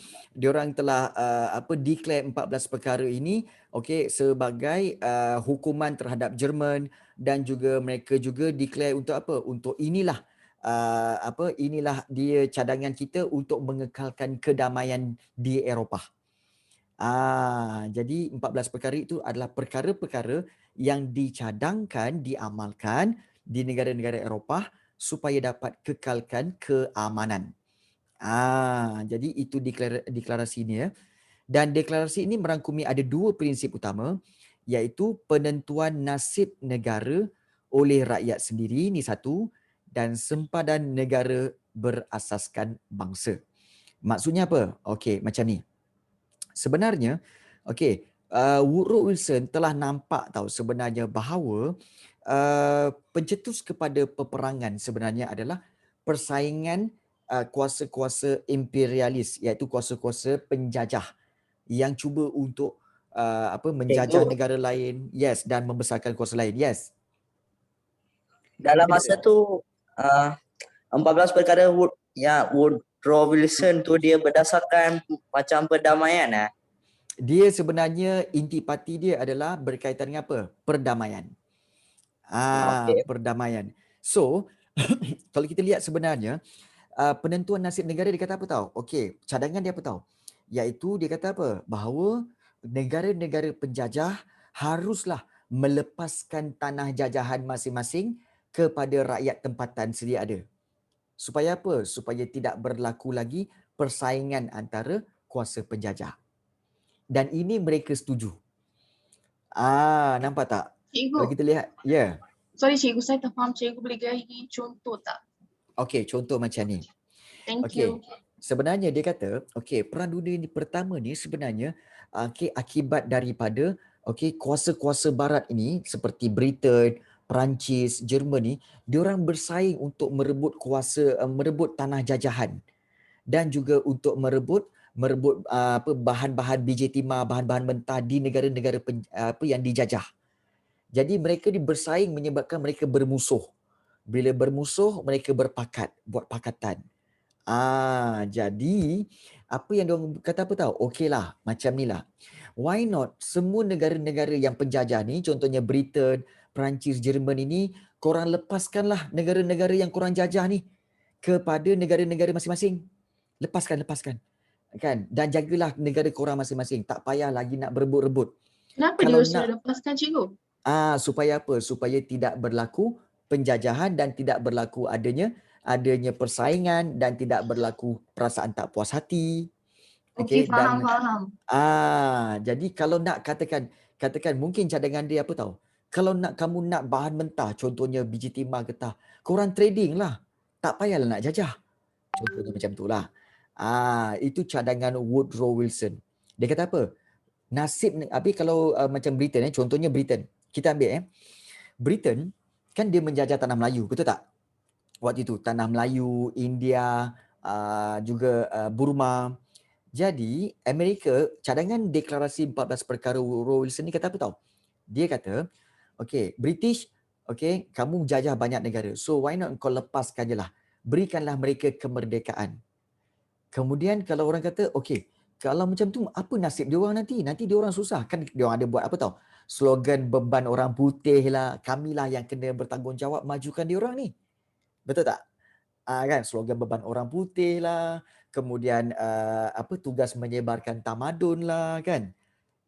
declare 14 perkara ini sebagai hukuman terhadap Jerman, dan juga mereka juga declare untuk apa? Untuk inilah dia cadangan kita untuk mengekalkan kedamaian di Eropah. Jadi 14 perkara itu adalah perkara-perkara yang dicadangkan, diamalkan di negara-negara Eropah supaya dapat kekalkan keamanan. Jadi itu deklarasi ini Dan deklarasi ini merangkumi ada dua prinsip utama, iaitu penentuan nasib negara oleh rakyat sendiri, ni satu, dan sempadan negara berasaskan bangsa. Maksudnya apa? Okey, macam ni. Sebenarnya, Woodrow Wilson telah nampak tahu sebenarnya bahawa pencetus kepada peperangan sebenarnya adalah persaingan kuasa-kuasa imperialis, iaitu kuasa-kuasa penjajah yang cuba untuk menjajah Cikgu, negara lain, yes, dan membesarkan kuasa lain, yes. dalam masa tu 14 perkara Woodrow Wilson tu dia berdasarkan macam perdamaian Dia sebenarnya intipati dia adalah berkaitan dengan apa? Perdamaian. Okey. Perdamaian. So, kalau kita lihat sebenarnya penentuan nasib negara dia kata apa tahu? Okey, cadangan dia apa tahu? Iaitu dia kata apa? Bahawa negara-negara penjajah haruslah melepaskan tanah jajahan masing-masing kepada rakyat tempatan sedia ada. Supaya apa? Supaya tidak berlaku lagi persaingan antara kuasa penjajah. Dan ini mereka setuju. Nampak tak? Kalau Cikgu, kita lihat, ya. sorry cikgu, saya tak faham. Cikgu boleh bagi contoh tak? Okey, contoh macam ni. Thank Okey. you. Sebenarnya dia kata, okey, Perang Dunia pertama ni sebenarnya akibat daripada kuasa-kuasa barat ini seperti Britain, Perancis, Jerman ni, diorang bersaing untuk merebut merebut tanah jajahan dan juga untuk merebut bahan-bahan biji timah, bahan-bahan mentah di negara-negara yang dijajah. Jadi mereka bersaing menyebabkan mereka bermusuh. Bila bermusuh, mereka berpakat, buat pakatan. Jadi apa yang diorang kata apa tahu? Okeylah, macam ni lah. Why not semua negara-negara yang penjajah ni, contohnya Britain, Perancis, Jerman ini, korang lepaskanlah negara-negara yang korang jajah ni kepada negara-negara masing-masing. Lepaskan. Kan? Dan jagalah negara korang masing-masing. Tak payah lagi nak berebut-rebut. Kenapa Kalau dia suruh lepaskan cikgu? supaya apa? Supaya tidak berlaku penjajahan dan tidak berlaku adanya persaingan dan tidak berlaku perasaan tak puas hati. Okey, Dan faham. jadi kalau nak katakan mungkin cadangan dia apa tahu? Kalau kamu nak bahan mentah, contohnya biji timah getah, korang trading lah. Tak payahlah nak jajah. Contohnya macam itulah. Itu cadangan Woodrow Wilson. Dia kata apa? Nasib kalau macam Britain contohnya Britain. Kita ambil Britain kan dia menjajah tanah Melayu, betul tak? Waktu itu tanah Melayu, India, juga Burma. Jadi Amerika, cadangan deklarasi 14 perkara Woodrow Wilson ni kata apa tahu? Dia kata, British, kamu jajah banyak negara. So why not kau lepaskan je lah. Berikanlah mereka kemerdekaan. Kemudian kalau orang kata, kalau macam tu apa nasib dia orang nanti? Nanti dia orang susah. Kan dia orang ada buat apa tahu? Slogan beban orang putih lah, kamilah yang kena bertanggungjawab majukan dia orang ni. Betul tak? Kan slogan beban orang putih lah, kemudian tugas menyebarkan tamadun lah kan.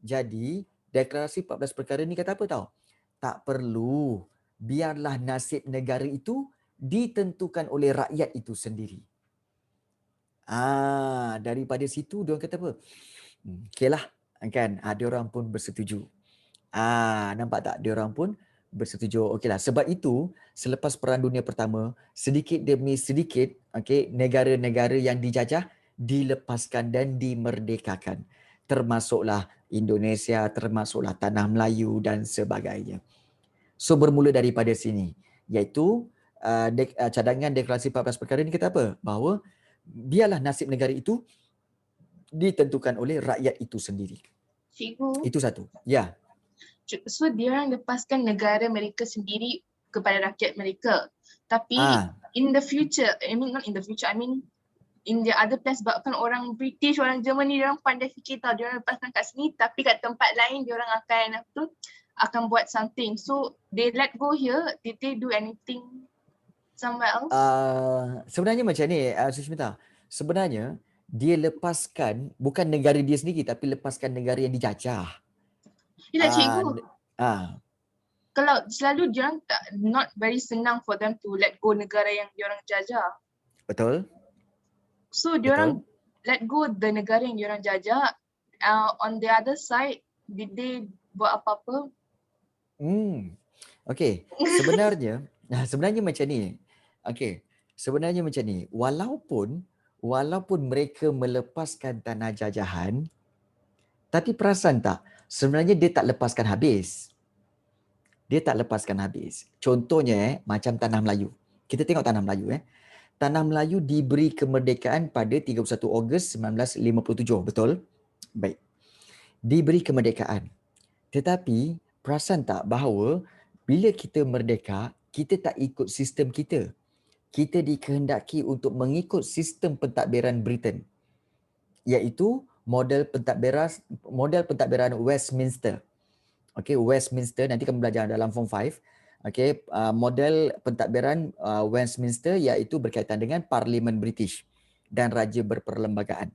Jadi deklarasi 14 perkara ni kata apa tahu? Tak perlu, biarlah nasib negara itu ditentukan oleh rakyat itu sendiri. Daripada situ dia orang kata apa? Okeylah kan, dia orang pun bersetuju. Nampak tak? Dia orang pun bersetuju. Okeylah, sebab itu selepas Perang Dunia Pertama, sedikit demi sedikit negara-negara yang dijajah dilepaskan dan dimerdekakan. Termasuklah Indonesia, termasuklah Tanah Melayu dan sebagainya. So bermula daripada sini, iaitu cadangan deklarasi 14 perkara ni kata apa? Bahawa biarlah nasib negara itu ditentukan oleh rakyat itu sendiri. Cikgu. Itu satu. Ya. So dia orang lepaskan negara mereka sendiri kepada rakyat mereka. Tapi in the future, not in the future, in the other place, sebab kan orang British, orang Germany, dia orang pandai fikir tau, dia orang lepaskan kat sini, tapi kat tempat lain dia orang akan buat something. So they let go here, did they do anything somewhere else? Sebenarnya macam ni, Sushmita. Sebenarnya dia lepaskan bukan negara dia sendiri tapi lepaskan negara yang dijajah. Yelah cikgu. Kalau selalu dia orang not very senang for them to let go negara yang dia orang jajah. Betul. So dia orang let go the negara yang dia orang jajah. On the other side, did they buat apa-apa? Sebenarnya macam ni. Sebenarnya macam ni. Walaupun mereka melepaskan tanah jajahan, tapi perasan tak? Sebenarnya dia tak lepaskan habis. Contohnya macam Tanah Melayu. Kita tengok Tanah Melayu. Tanah Melayu diberi kemerdekaan pada 31 Ogos 1957. Betul? Baik. diberi kemerdekaan. Tetapi perasan tak bahawa bila kita merdeka, kita tak ikut sistem kita. Kita dikehendaki untuk mengikut sistem pentadbiran Britain, iaitu model pentadbiran Westminster. Okey, Westminster nanti kamu belajar dalam form 5. Okey, model pentadbiran Westminster iaitu berkaitan dengan Parlimen British dan raja berperlembagaan.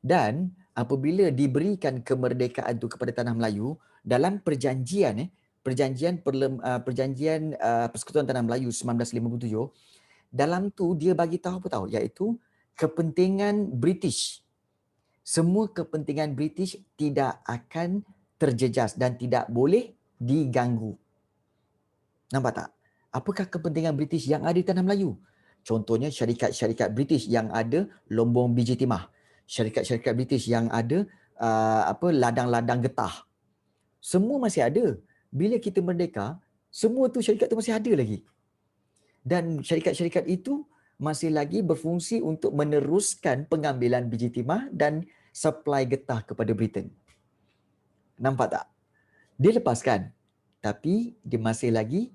Dan apabila diberikan kemerdekaan itu kepada tanah Melayu dalam perjanjian Persekutuan Tanah Melayu 1957, dalam tu dia bagi tahu apa tahu, iaitu kepentingan British. Semua kepentingan British tidak akan terjejas dan tidak boleh diganggu. Nampak tak? Apakah kepentingan British yang ada di tanah Melayu? Contohnya syarikat-syarikat British yang ada lombong biji timah. Syarikat-syarikat British yang ada ladang-ladang getah. Semua masih ada. Bila kita merdeka, semua tu syarikat tu masih ada lagi. Dan syarikat-syarikat itu masih lagi berfungsi untuk meneruskan pengambilan biji timah dan supply getah kepada Britain. Nampak tak? Dia lepaskan, tapi dia masih lagi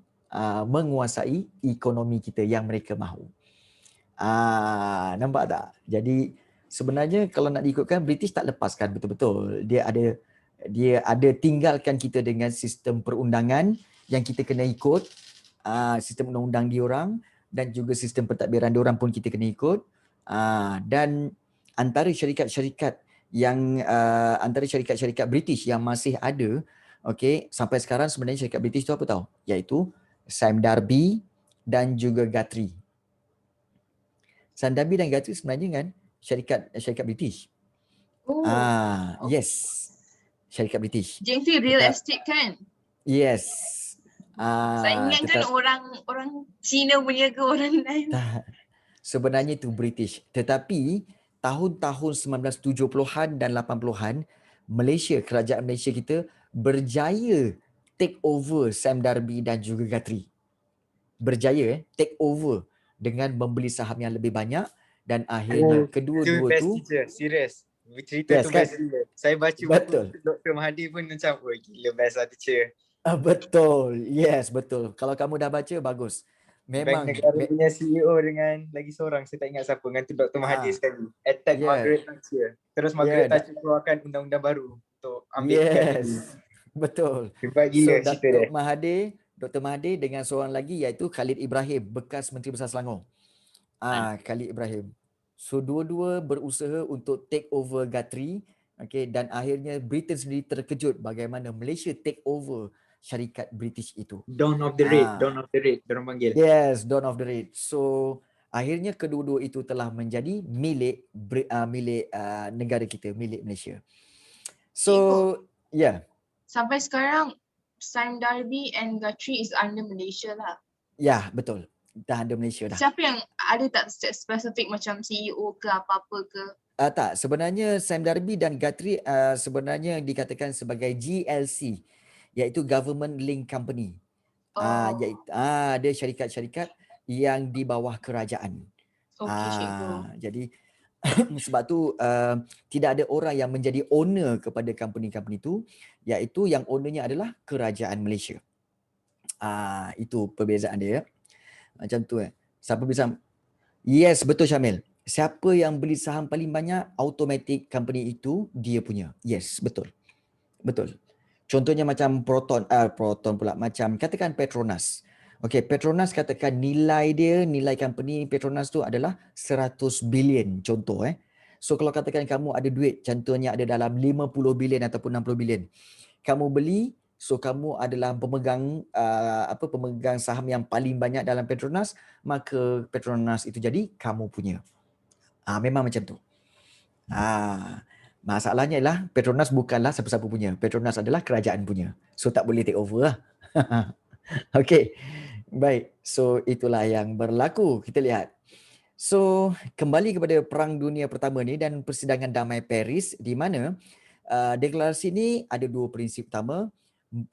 menguasai ekonomi kita yang mereka mahu. Nampak tak? Jadi sebenarnya kalau nak diikutkan, British tak lepaskan betul-betul. Dia ada tinggalkan kita dengan sistem perundangan yang kita kena ikut, sistem undang-undang diorang dan juga sistem pentadbiran diorang pun kita kena ikut. Dan antara syarikat-syarikat British yang masih ada, okey, sampai sekarang sebenarnya syarikat British tu apa tahu? Iaitu Sime Darby dan juga Guthrie. Sime Darby dan Guthrie sebenarnya kan syarikat British. Yes. Syarikat British. JMT real estate kan? Yes. Saya ingatkan orang Cina punya ke orang lain. Sebenarnya itu British. Tetapi tahun-tahun 1970-an dan 80-an, kerajaan Malaysia kita berjaya take over Sime Darby dan juga Guthrie. Berjaya take over dengan membeli saham yang lebih banyak dan akhirnya kedua-dua tu serius. Cerita tu kan? best gila. Saya baca buku Dr. Mahathir pun macam, oh gila best lah teacher. Betul. Yes, betul. Kalau kamu dah baca, bagus. Memang. Bank Negara punya CEO dengan lagi seorang, saya tak ingat siapa, dengan tu Dr. Mahathir sekali. Attack Margaret Thatcher. Terus Margaret Thatcher keluarkan undang-undang baru untuk ambil betul. Hebat gila cerita dia. Dr. Mahathir dengan seorang lagi iaitu Khalid Ibrahim, bekas Menteri Besar Selangor. Khalid Ibrahim. So dua-dua berusaha untuk take over Guthrie, dan akhirnya Britain sendiri terkejut bagaimana Malaysia take over syarikat British itu. Dawn of the Raid, diorang panggil. Yes, Dawn of the Raid. So akhirnya kedua-dua itu telah menjadi milik negara kita, milik Malaysia. So sampai sekarang Sime Darby and Guthrie is under Malaysia lah. Ya, betul. Dah ada Malaysia dah. Siapa yang ada tak spesifik macam CEO ke apa-apa ke? Tak, sebenarnya Sime Darby dan Guthrie sebenarnya dikatakan sebagai GLC, iaitu Government Link Company. Dia syarikat-syarikat yang di bawah kerajaan. Jadi sebab tu tidak ada orang yang menjadi owner kepada company-company itu, iaitu yang ownernya adalah kerajaan Malaysia. Itu perbezaan dia. Macam tu Siapa beli saham? Yes, betul Syamil. Siapa yang beli saham paling banyak, automatic company itu dia punya. Yes, betul. Betul. Contohnya macam Proton pula, macam katakan Petronas. Okey, Petronas katakan nilai company Petronas tu adalah 100 bilion contoh So kalau katakan kamu ada duit, contohnya ada dalam 50 bilion ataupun 60 bilion. Kamu beli, so kamu adalah pemegang pemegang saham yang paling banyak dalam Petronas, maka Petronas itu jadi kamu punya. Memang macam tu. Masalahnya ialah Petronas bukanlah siapa-siapa punya. Petronas adalah kerajaan punya. So tak boleh take over lah. Okey. Baik. So itulah yang berlaku. Kita lihat. So kembali kepada Perang Dunia Pertama ni dan Persidangan Damai Paris, di mana deklarasi ni ada dua prinsip utama.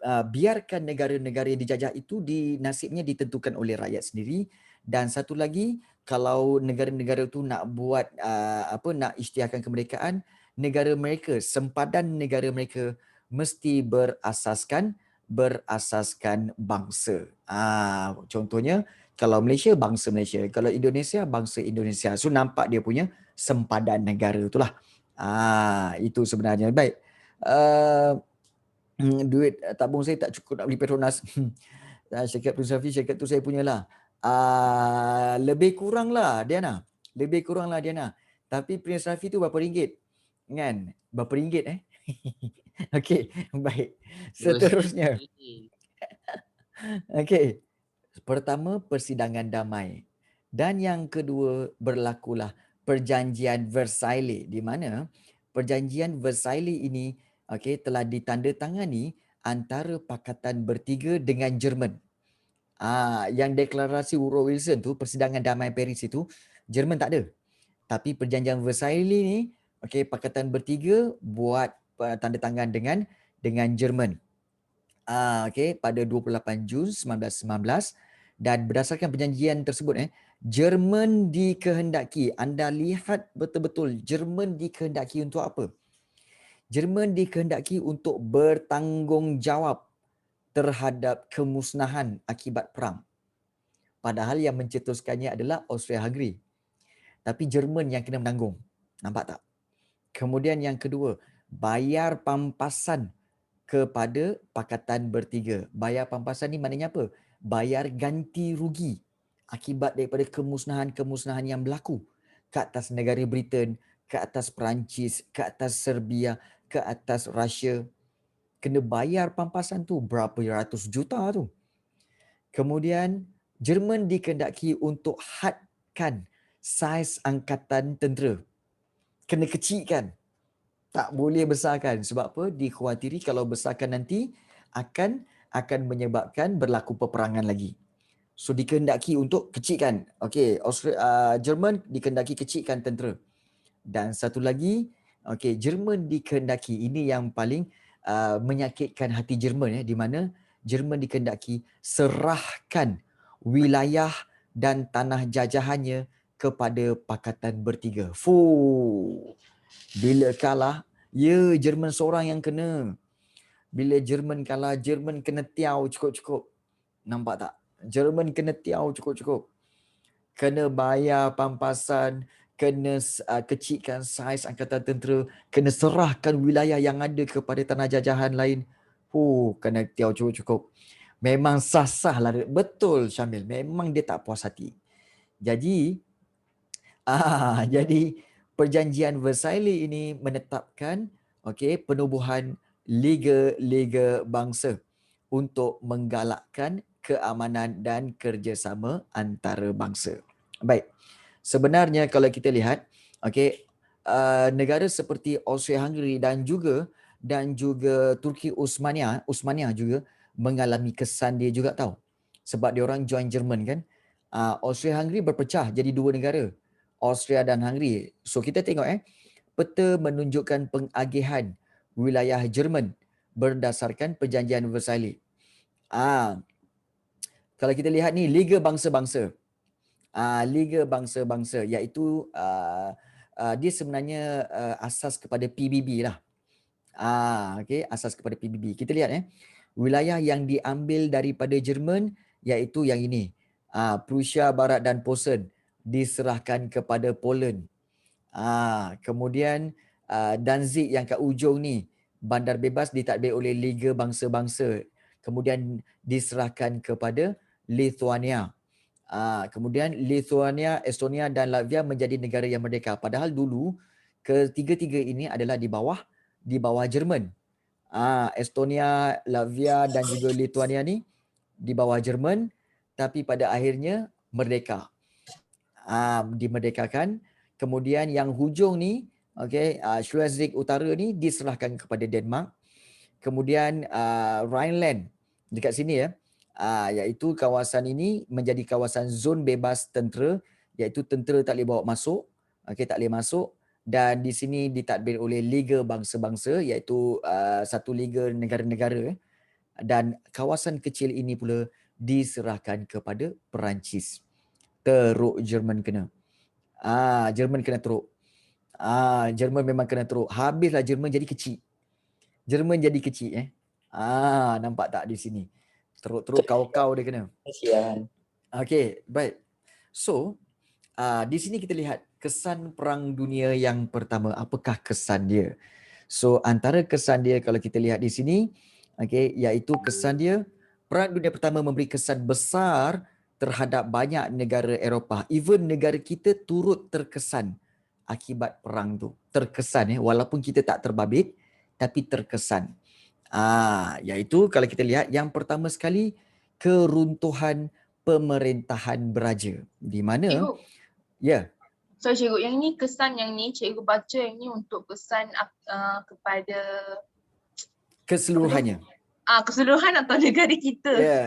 Biarkan negara-negara yang dijajah itu nasibnya ditentukan oleh rakyat sendiri, dan satu lagi, kalau negara-negara itu nak buat nak isytiharkan kemerdekaan, negara mereka, sempadan negara mereka mesti berasaskan bangsa. Contohnya kalau Malaysia, bangsa Malaysia. Kalau Indonesia, bangsa Indonesia. So nampak dia punya sempadan negara itulah. Itu sebenarnya. Baik. Duit tabung saya tak cukup nak beli Petronas. Syarikat Prince Safi, syarikat tu saya punyalah. Lebih kurang lah Diana. Lebih kurang lah Diana. Tapi Prince Safi tu berapa ringgit? Kan? Berapa ringgit Okey, baik. Seterusnya. Okey. Pertama, persidangan damai. Dan yang kedua, berlakulah perjanjian Versailles, di mana perjanjian Versailles ini telah ditandatangani antara Pakatan Bertiga dengan Jerman. Yang deklarasi Woodrow Wilson tu, persidangan damai Paris itu, Jerman tak ada. Tapi perjanjian Versailles ni, Pakatan Bertiga buat tanda tangan dengan Jerman. Pada 28 Jun 1919, dan berdasarkan perjanjian tersebut Jerman dikehendaki, anda lihat betul-betul, Jerman dikehendaki untuk apa? Jerman dikehendaki untuk bertanggungjawab terhadap kemusnahan akibat perang. Padahal yang mencetuskannya adalah Austria-Hungary. Tapi Jerman yang kena menanggung. Nampak tak? Kemudian yang kedua, bayar pampasan kepada Pakatan Bertiga. Bayar pampasan ni maknanya apa? Bayar ganti rugi akibat daripada kemusnahan-kemusnahan yang berlaku ke atas negara Britain, ke atas Perancis, ke atas Serbia, ke atas Rusia. Kena bayar pampasan tu berapa ratus juta tu. Kemudian Jerman dikehendaki untuk hadkan saiz angkatan tentera. Kena kecilkan. Tak boleh besarkan. Sebab apa? Dikhawatiri kalau besarkan nanti akan menyebabkan berlaku peperangan lagi. So dikehendaki untuk kecilkan. Jerman dikehendaki kecilkan tentera. Dan satu lagi, Jerman dikehendaki, ini yang paling menyakitkan hati Jerman di mana Jerman dikehendaki serahkan wilayah dan tanah jajahannya kepada Pakatan Bertiga. Bila kalah, Jerman seorang yang kena. Bila Jerman kalah, Jerman kena tiaw cukup-cukup. Nampak tak? Jerman kena tiaw cukup-cukup. Kena bayar pampasan, kena kecilkan saiz angkatan tentera, kena serahkan wilayah yang ada kepada tanah jajahan lain. Kena tiaw cukup-cukup. Memang sah-sah lah. Betul Syamil. Memang dia tak puas hati. Jadi perjanjian Versailles ini menetapkan penubuhan liga-liga bangsa untuk menggalakkan keamanan dan kerjasama antarabangsa. Baik. Sebenarnya kalau kita lihat negara seperti Austria-Hungary dan juga Turki Uthmaniyah juga mengalami kesan dia juga tahu. Sebab dia orang join Jerman kan. Austria-Hungary berpecah jadi dua negara. Austria dan Hungary. So kita tengok peta menunjukkan pengagihan wilayah Jerman berdasarkan perjanjian Versailles. Kalau kita lihat ni Liga Bangsa-Bangsa. Liga Bangsa-Bangsa iaitu dia sebenarnya asas kepada PBB lah. Asas kepada PBB. Kita lihat wilayah yang diambil daripada Jerman iaitu yang ini. Prussia Barat dan Posen diserahkan kepada Poland. Kemudian Danzig yang kat ujung ni, bandar bebas ditadbir oleh Liga Bangsa-Bangsa. Kemudian diserahkan kepada Lithuania. Kemudian Lithuania, Estonia dan Latvia menjadi negara yang merdeka. Padahal dulu ketiga-tiga ini adalah di bawah Jerman. Estonia, Latvia dan juga Lithuania ni di bawah Jerman, tapi pada akhirnya merdeka. Dimerdekakan. Kemudian yang hujung ni, Schleswig Utara ni diserahkan kepada Denmark. Kemudian Rhineland dekat sini iaitu kawasan ini menjadi kawasan zon bebas tentera, iaitu tentera tak boleh bawa masuk, tak boleh masuk, dan di sini ditadbir oleh Liga Bangsa-Bangsa iaitu satu liga negara-negara, dan kawasan kecil ini pula diserahkan kepada Perancis. Teruk Jerman kena. Jerman kena teruk. Jerman memang kena teruk. Habislah Jerman jadi kecil. Jerman jadi kecil nampak tak di sini. Teruk kau-kau dia kena. Kesian. Okey, baik. So, di sini kita lihat kesan Perang Dunia yang pertama. Apakah kesan dia? So, antara kesan dia kalau kita lihat di sini, iaitu kesan dia, Perang Dunia Pertama memberi kesan besar terhadap banyak negara Eropah. Even negara kita turut terkesan akibat perang tu. Terkesan walaupun kita tak terbabit, tapi terkesan. Iaitu kalau kita lihat yang pertama sekali, keruntuhan pemerintahan beraja. Di mana? Cikgu. Ya. So cikgu, yang ni kesan yang ni cikgu baca yang ni untuk kesan kepada keseluruhannya. Keseluruhan atau negara kita? Ya,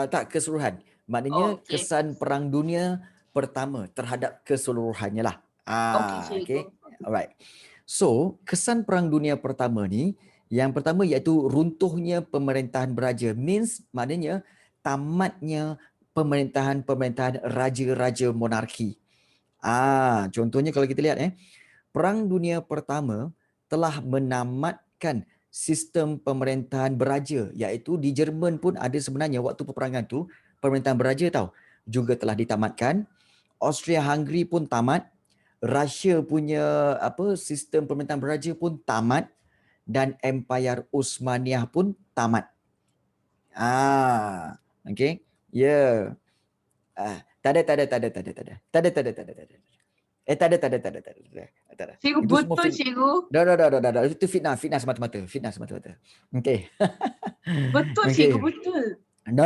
tak keseluruhan. Maknanya kesan Perang Dunia Pertama terhadap keseluruhannya lah. Cikgu. Alright. So, kesan Perang Dunia Pertama ni, yang pertama iaitu runtuhnya pemerintahan beraja. Maknanya tamatnya pemerintahan raja-raja monarki. Contohnya kalau kita lihat Perang Dunia Pertama telah menamatkan sistem pemerintahan beraja, iaitu di Jerman pun ada sebenarnya waktu peperangan tu pemerintahan beraja juga telah ditamatkan. Austria-Hungary pun tamat. Russia punya sistem pemerintahan beraja pun tamat. Dan Empayar Utsmaniyah pun tamat. Okey. Ya. Tak ada. Cikgu betul cikgu. Dah. Itu fitnah semata-mata. Okey. Betul cikgu, betul. No.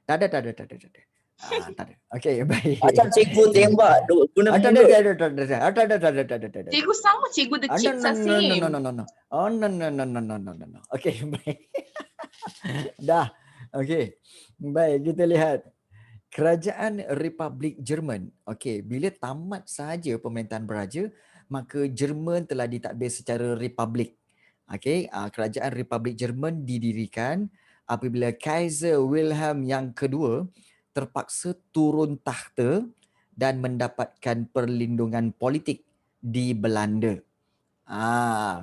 Tak ada. Okey, baik. Macam cikgu tembak guna mulut. Cikgu sama cikgu the chicks are same. No. Oh, no. Okey, baik. Dah. Okey. Baik, kita lihat. Kerajaan Republik Jerman. Okey, bila tamat sahaja pemerintahan beraja, maka Jerman telah ditadbir secara republik. Okey, Kerajaan Republik Jerman didirikan apabila Kaiser Wilhelm yang kedua terpaksa turun takhta dan mendapatkan perlindungan politik di Belanda.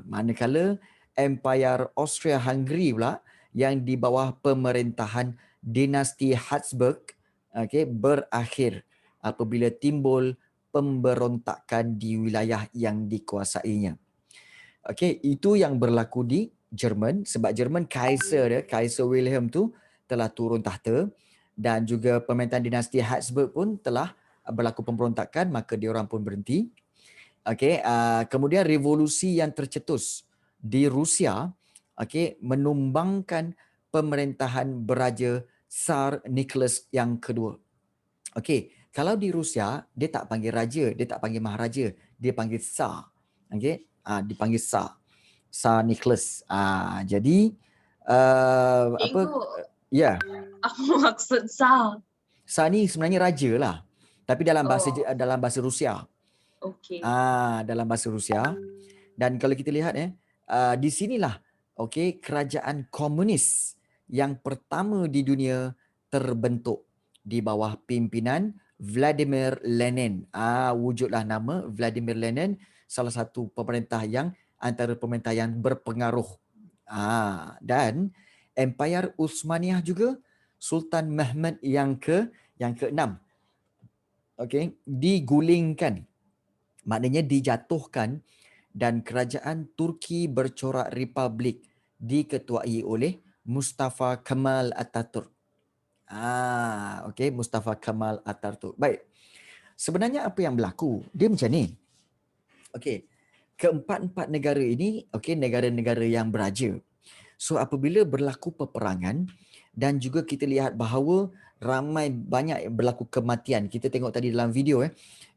Manakala Empayar Austria-Hungary pula yang di bawah pemerintahan dinasti Habsburg berakhir apabila timbul pemberontakan di wilayah yang dikuasainya. Okey, itu yang berlaku di Jerman, sebab Jerman Kaiser Wilhelm tu telah turun takhta dan juga pemerintahan dinasti Habsburg pun telah berlaku pemberontakan, maka diorang pun berhenti. Okey, kemudian revolusi yang tercetus di Rusia menumbangkan pemerintahan beraja Tsar Nicholas yang kedua. Okey, kalau di Rusia dia tak panggil raja, dia tak panggil maharaja, dia panggil Tsar. Okey, dipanggil Tsar. Tsar Nicholas. Jadi ya. Apa maksud Tsar? Tsar ni sebenarnya raja lah. Tapi dalam bahasa Rusia. Okey. Dalam bahasa Rusia. Dan kalau kita lihat di sinilah kerajaan komunis yang pertama di dunia terbentuk di bawah pimpinan Vladimir Lenin. Wujudlah nama Vladimir Lenin, salah satu antara pemerintah yang berpengaruh. Dan Empayar Utsmaniyah juga, Sultan Mehmed yang ke-6 digulingkan, maknanya dijatuhkan, dan kerajaan Turki bercorak republik diketuai oleh Mustafa Kemal Atatürk. Mustafa Kemal Atatürk. Baik. Sebenarnya apa yang berlaku? Dia macam ni. Keempat-empat negara ini, negara-negara yang beraja. So apabila berlaku peperangan dan juga kita lihat bahawa banyak berlaku kematian. Kita tengok tadi dalam video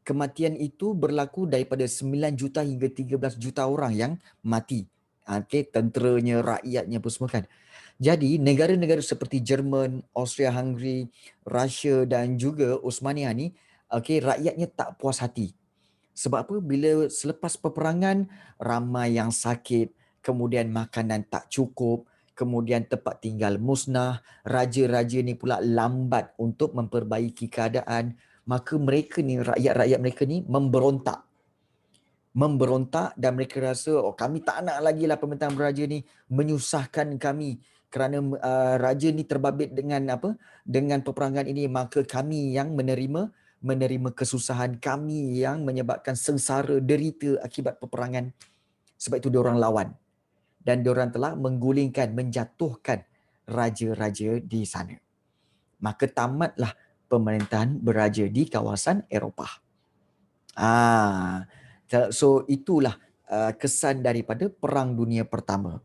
kematian itu berlaku daripada 9 juta hingga 13 juta orang yang mati. Tenteranya, rakyatnya pun semua kan. Jadi negara-negara seperti Jerman, Austria-Hungary, Russia dan juga Utsmaniyah ni rakyatnya tak puas hati. Sebab apa? Bila selepas peperangan ramai yang sakit, kemudian makanan tak cukup, kemudian tempat tinggal musnah, raja-raja ni pula lambat untuk memperbaiki keadaan, maka mereka ni, rakyat-rakyat mereka ni memberontak. memberontak dan mereka rasa kami tak nak lagi lah pemerintahan beraja ni menyusahkan kami kerana raja ni terbabit dengan dengan peperangan ini, maka kami yang menerima kesusahan, kami yang menyebabkan sengsara derita akibat peperangan. Sebab itu diorang lawan dan diorang telah menjatuhkan raja-raja di sana. Maka tamatlah pemerintahan beraja di kawasan Eropah. So itulah kesan daripada Perang Dunia Pertama.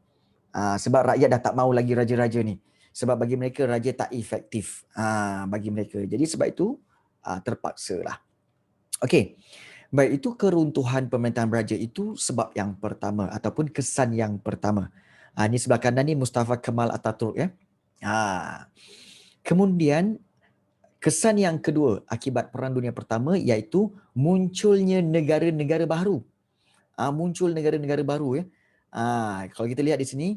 Sebab rakyat dah tak mau lagi raja-raja ni. Sebab bagi mereka raja tak efektif bagi mereka. Jadi sebab itu terpaksa lah. Okey. Baik, itu keruntuhan pemerintahan beraja itu sebab yang pertama ataupun kesan yang pertama. Ni sebelah kanan ni Mustafa Kemal Atatürk ya. Kemudian kesan yang kedua akibat Perang Dunia Pertama iaitu munculnya negara-negara baru. Muncul negara-negara baru ya. Kalau kita lihat di sini,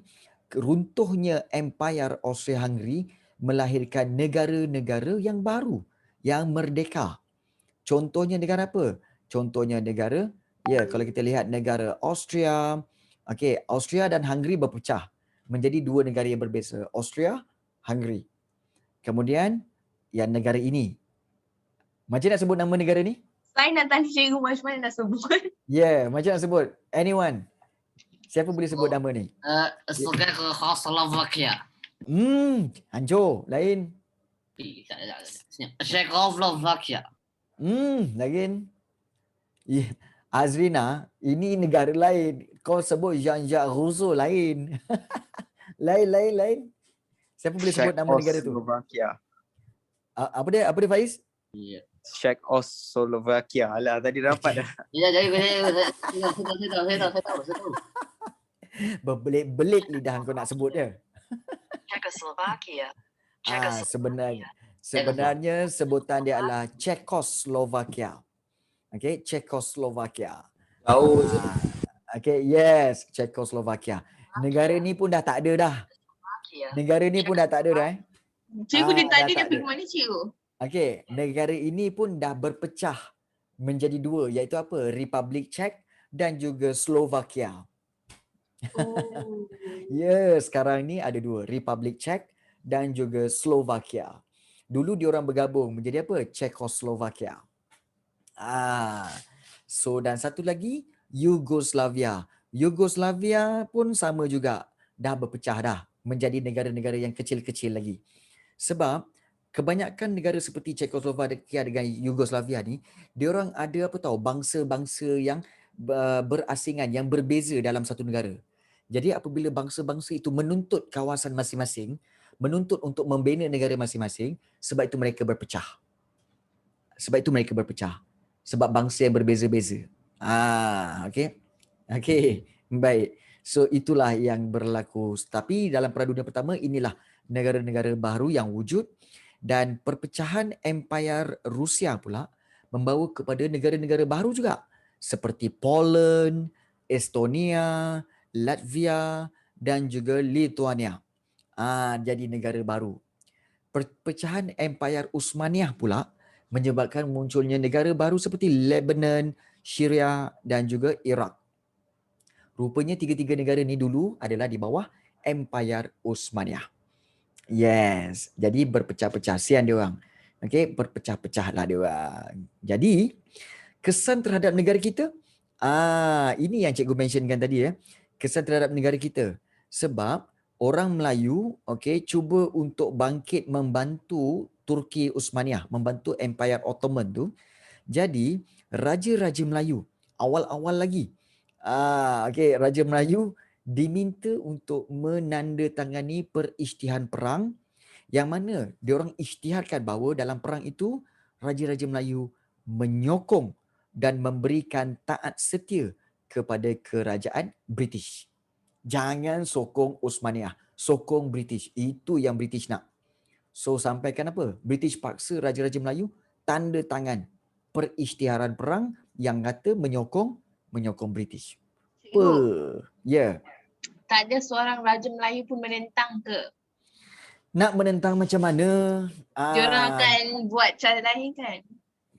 runtuhnya Empire Austria-Hungary melahirkan negara-negara yang baru, yang merdeka. Contohnya negara apa? Contohnya negara, kalau kita lihat negara Austria, Austria dan Hungary berpecah menjadi dua negara yang berbeza, Austria, Hungary. Kemudian yang negara ini. Macam nak sebut nama negara ni? Saya nak tanya cikgu macam mana nak sebut. Macam nak sebut? Anyone? Siapa boleh sebut nama ni? Slovakia. Hancur. Lain. Czechoslovakia. Lain. Azrina, ini negara lain. Kau sebut Jean-Jacques Rousseau lain. lain. Siapa boleh sebut nama negara tu? Czechoslovakia. Apa dia Faiz? Czechoslovakia. Alah, tadi dapat dah. Ya, jadi saya tahu. Berbelit-belit lidah kau nak sebut dia. Czechoslovakia. Sebenarnya sebutan dia adalah Czechoslovakia. Czechoslovakia. Yes, Czechoslovakia. Negara ni pun dah tak ada dah. Cikgu dia tadi dia pergi mana cikgu? Negara ini pun dah berpecah menjadi dua, iaitu apa? Republik Czech dan juga Slovakia. Sekarang ni ada dua, Republik Czech dan juga Slovakia. Dulu diorang bergabung menjadi apa? Czechoslovakia. Dan satu lagi Yugoslavia. Yugoslavia pun sama juga, dah berpecah dah menjadi negara-negara yang kecil-kecil lagi. Sebab kebanyakan negara seperti Czechoslovakia dengan Yugoslavia ni, diorang ada bangsa-bangsa yang berasingan, yang berbeza dalam satu negara. Jadi apabila bangsa-bangsa itu menuntut kawasan masing-masing, menuntut untuk membina negara masing-masing, sebab itu mereka berpecah. Sebab bangsa yang berbeza-beza. Baik. So itulah yang berlaku. Tapi dalam Perang Dunia Pertama, inilah negara-negara baru yang wujud, dan perpecahan Empire Rusia pula membawa kepada negara-negara baru juga, seperti Poland, Estonia, Latvia dan juga Lithuania. Jadi negara baru. Perpecahan Empire Utsmaniyah pula menyebabkan munculnya negara baru seperti Lebanon, Syria dan juga Iraq. Rupanya tiga-tiga negara ni dulu adalah di bawah Empire Utsmaniyah. Yes, jadi berpecah-pecah, sian dia orang. Berpecah-pecahlah dia orang. Jadi kesan terhadap negara kita, ini yang cikgu mentionkan tadi ya. Kesan terhadap negara kita. Sebab orang Melayu cuba untuk bangkit membantu Turki Utsmaniyah, membantu Empire Ottoman tu. Jadi raja-raja Melayu awal-awal lagi, Raja Melayu diminta untuk menandatangani perisytiharan perang, yang mana diorang isytiharkan bahawa dalam perang itu raja-raja Melayu menyokong dan memberikan taat setia kepada kerajaan British. Jangan sokong Utsmaniyah, sokong British. Itu yang British nak. So sampaikan apa? British paksa raja-raja Melayu tanda tangan perisytiharan perang yang kata menyokong British. Tak ada seorang raja Melayu pun menentang ke? Nak menentang macam mana? Diorang akan buat cara lain kan?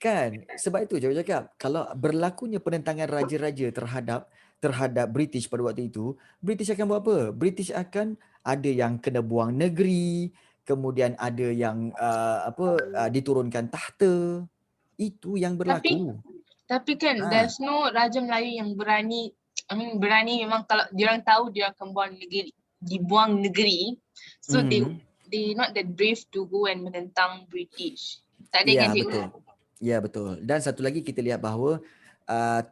Kan, sebab itu saya cakap kalau berlakunya penentangan raja-raja terhadap British pada waktu itu, British akan buat apa? British akan ada yang kena buang negeri, kemudian ada yang diturunkan tahta. Itu yang berlaku. Tapi kan there's no Raja Melayu yang berani, berani memang kalau diorang tahu dia akan dibuang negeri. So they not that brave to go and menentang British. Tak ada yang betul. Ya, betul. Dan satu lagi kita lihat bahawa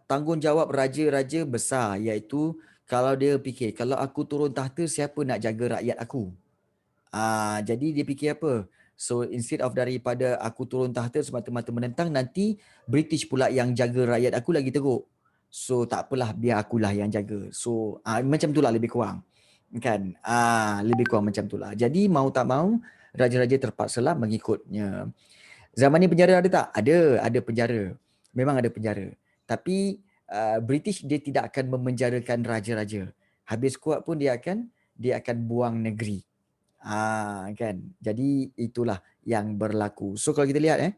tanggungjawab raja-raja besar, iaitu kalau dia fikir, kalau aku turun tahta, siapa nak jaga rakyat aku? Jadi dia fikir apa? So instead of daripada aku turun tahta semata-mata menentang, nanti British pula yang jaga rakyat aku lagi teruk. So tak apalah, biar akulah yang jaga. So macam itulah lebih kurang. Kan? Lebih kurang macam itulah. Jadi mau tak mau, raja-raja terpaksalah mengikutnya. Zaman ni penjara ada tak? Ada penjara. Memang ada penjara. Tapi British dia tidak akan memenjarakan raja-raja. Habis kuat pun dia akan buang negeri. Kan. Jadi itulah yang berlaku. So kalau kita lihat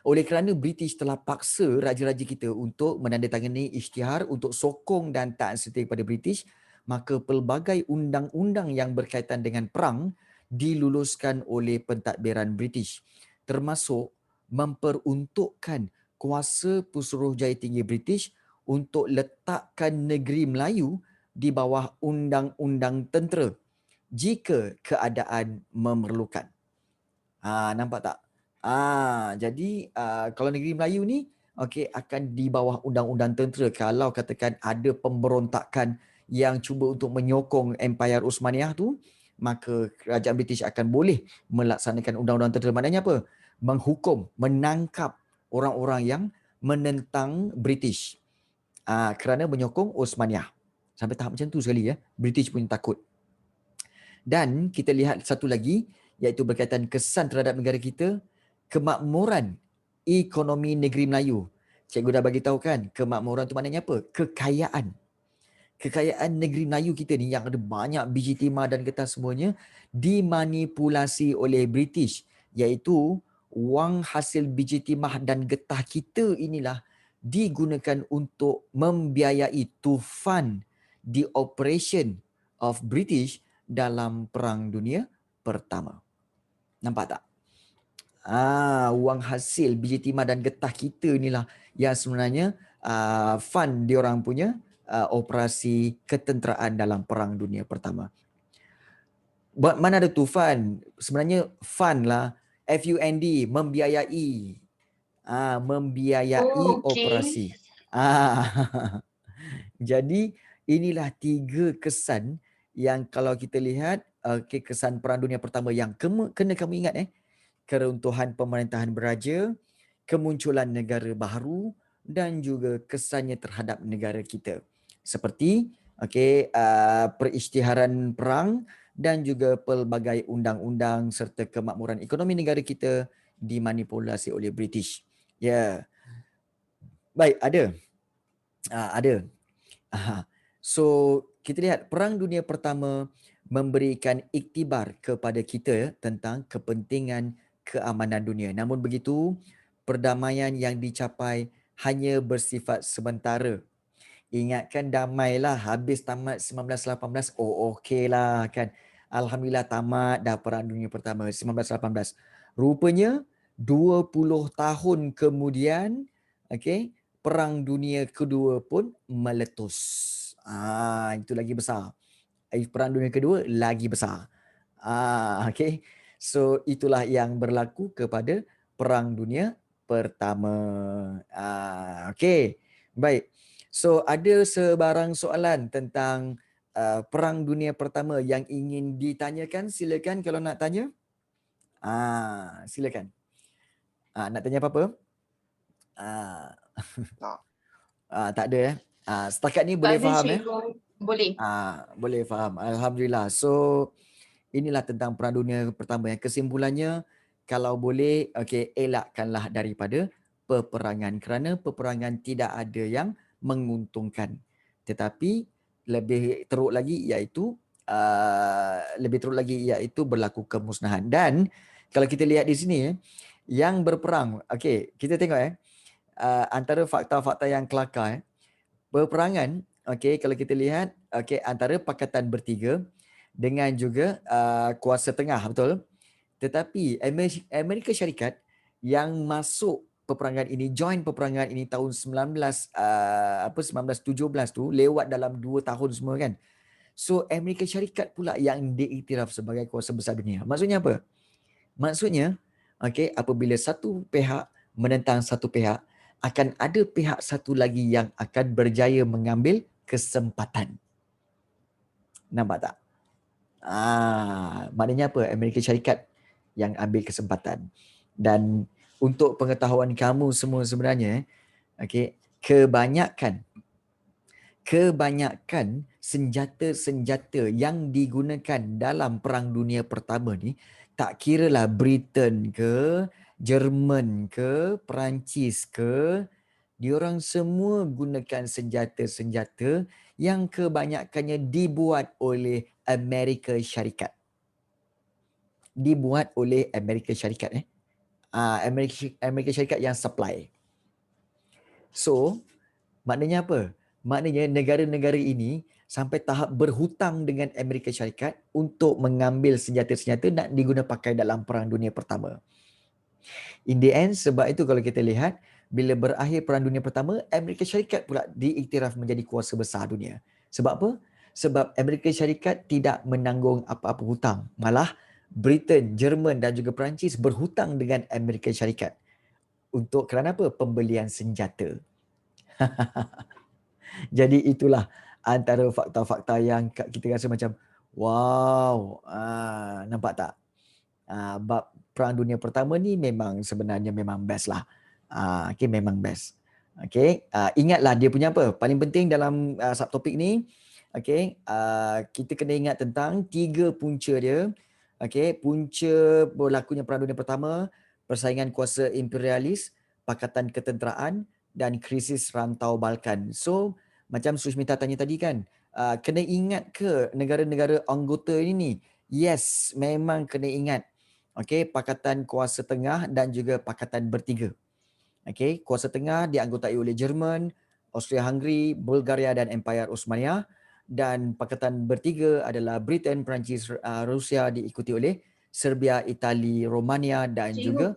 oleh kerana British telah paksa raja-raja kita untuk menandatangani isytihar untuk sokong dan taat setia kepada British, maka pelbagai undang-undang yang berkaitan dengan perang diluluskan oleh pentadbiran British, termasuk memperuntukkan kuasa Pesuruhjaya Tinggi British untuk letakkan negeri Melayu di bawah undang-undang tentera jika keadaan memerlukan. Nampak tak? Jadi kalau negeri Melayu ni akan di bawah undang-undang tentera. Kalau katakan ada pemberontakan yang cuba untuk menyokong Empayar Uthmaniyah tu, maka kerajaan British akan boleh melaksanakan undang-undang tentera. Maknanya apa? Menghukum, menangkap orang-orang yang menentang British kerana menyokong Uthmaniyah. Sampai tahap macam tu sekali British pun takut. Dan kita lihat satu lagi, iaitu berkaitan kesan terhadap negara kita, kemakmuran ekonomi negeri Melayu. Cikgu dah bagi tahu kan, kemakmuran tu maknanya apa? Kekayaan. Kekayaan negeri Melayu kita ni yang ada banyak biji timah dan getah semuanya dimanipulasi oleh British, iaitu wang hasil biji timah dan getah kita inilah digunakan untuk membiayai, to fund the operation of British dalam Perang Dunia Pertama. Nampak tak? Wang hasil biji timah dan getah kita inilah yang sebenarnya fund diorang punya operasi ketenteraan dalam Perang Dunia Pertama. Mana ada tu fund? Sebenarnya fund lah, FUND, membiayai. Membiayai operasi. Jadi inilah 3 kesan yang kalau kita lihat, kesan Perang Dunia Pertama yang kena kamu ingat keruntuhan pemerintahan beraja, kemunculan negara baharu dan juga kesannya terhadap negara kita. Seperti perisytiharan perang dan juga pelbagai undang-undang serta kemakmuran ekonomi negara kita dimanipulasi oleh British. Baik, ada. So kita lihat Perang Dunia Pertama memberikan iktibar kepada kita tentang kepentingan keamanan dunia. Namun begitu, perdamaian yang dicapai hanya bersifat sementara. Ingatkan damailah, habis tamat 1918, okeylah kan. Alhamdulillah tamat dah Perang Dunia Pertama 1918. Rupanya 20 tahun kemudian, Perang Dunia Kedua pun meletus. Itu lagi besar. Perang Dunia Kedua lagi besar. So itulah yang berlaku kepada Perang Dunia Pertama. Baik. So ada sebarang soalan tentang Perang Dunia Pertama yang ingin ditanyakan, silakan kalau nak tanya. Silakan. Nak tanya apa-apa? Tak ada setakat ni boleh faham Boleh. Boleh faham. Alhamdulillah. So inilah tentang Perang Dunia Pertama. Yang kesimpulannya, kalau boleh elakkanlah daripada peperangan, kerana peperangan tidak ada yang menguntungkan. Tetapi lebih teruk lagi iaitu berlaku kemusnahan. Dan kalau kita lihat di sini, yang berperang. Okey, kita tengok antara fakta-fakta yang kelakar peperangan, okey, kalau kita lihat okey antara Pakatan Bertiga dengan juga Kuasa Tengah, betul? Tetapi Amerika Syarikat yang masuk peperangan ini, join peperangan ini tahun 1917 tu, lewat dalam 2 tahun semua kan. So Amerika Syarikat pula yang diiktiraf sebagai kuasa besar dunia. Maksudnya apa? Maksudnya, okey, apabila satu pihak menentang satu pihak, akan ada pihak satu lagi yang akan berjaya mengambil kesempatan. Nampak tak? Maknanya apa? Amerika Syarikat yang ambil kesempatan. Dan untuk pengetahuan kamu semua sebenarnya, okey, kebanyakan senjata-senjata yang digunakan dalam Perang Dunia Pertama ni, tak kiralah Britain ke, Jerman ke, Perancis ke, diorang semua gunakan senjata-senjata yang kebanyakannya dibuat oleh Amerika Syarikat. Dibuat oleh Amerika Syarikat. Amerika Syarikat yang supply. So, maknanya apa? Maknanya negara-negara ini sampai tahap berhutang dengan Amerika Syarikat untuk mengambil senjata-senjata nak diguna pakai dalam Perang Dunia Pertama. In the end, sebab itu kalau kita lihat, bila berakhir Perang Dunia Pertama, Amerika Syarikat pula diiktiraf menjadi kuasa besar dunia. Sebab apa? Sebab Amerika Syarikat tidak menanggung apa-apa hutang. Malah Britain, Jerman dan juga Perancis berhutang dengan Amerika Syarikat. Untuk kerana apa? Pembelian senjata. Jadi itulah antara fakta-fakta yang kita rasa macam wow, nampak tak? Bab Perang Dunia Pertama ni memang sebenarnya memang best lah. Okay, memang best. Okay, ingatlah dia punya apa? Paling penting dalam subtopik ni, okay, kita kena ingat tentang 3 punca dia. Okay, punca berlakunya Perang Dunia Pertama, persaingan kuasa imperialis, Pakatan Ketenteraan dan krisis rantau Balkan. So, macam Susmita tanya tadi kan, kena ingat ke negara-negara anggota ini? Yes, memang kena ingat. Okey, Pakatan Kuasa Tengah dan juga Pakatan Bertiga. Okey, Kuasa Tengah dianggotai oleh Jerman, Austria-Hungary, Bulgaria dan Empire Osmania, dan Pakatan Bertiga adalah Britain, Perancis, Rusia, diikuti oleh Serbia, Itali, Romania dan juga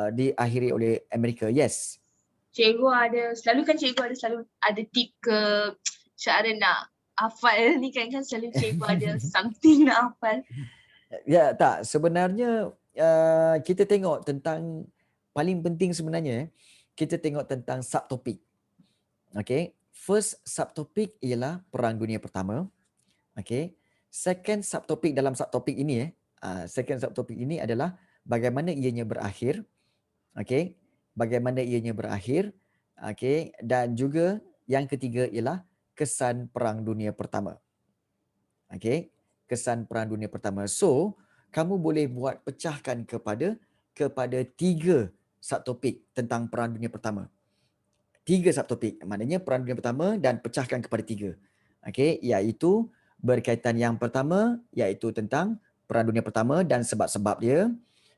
diakhiri oleh Amerika. Yes. Cikgu selalu ada tip ke cara nak hafal ni kan selalu cikgu ada something nak hafal. Ya, tak. Sebenarnya kita tengok tentang paling penting sebenarnya kita tengok tentang subtopik. Okay. First subtopik ialah Perang Dunia Pertama. Okay. Second subtopik dalam subtopik ini second subtopik ini adalah bagaimana ianya berakhir. Okay. Bagaimana ianya berakhir. Okay. Dan juga yang ketiga ialah kesan Perang Dunia Pertama. Okay. Kesan Perang Dunia Pertama. So, kamu boleh buat pecahkan kepada 3 subtopik tentang Perang Dunia Pertama. 3 subtopik. Maknanya Perang Dunia Pertama dan pecahkan kepada 3. Okey, iaitu berkaitan yang pertama iaitu tentang Perang Dunia Pertama dan sebab-sebab dia.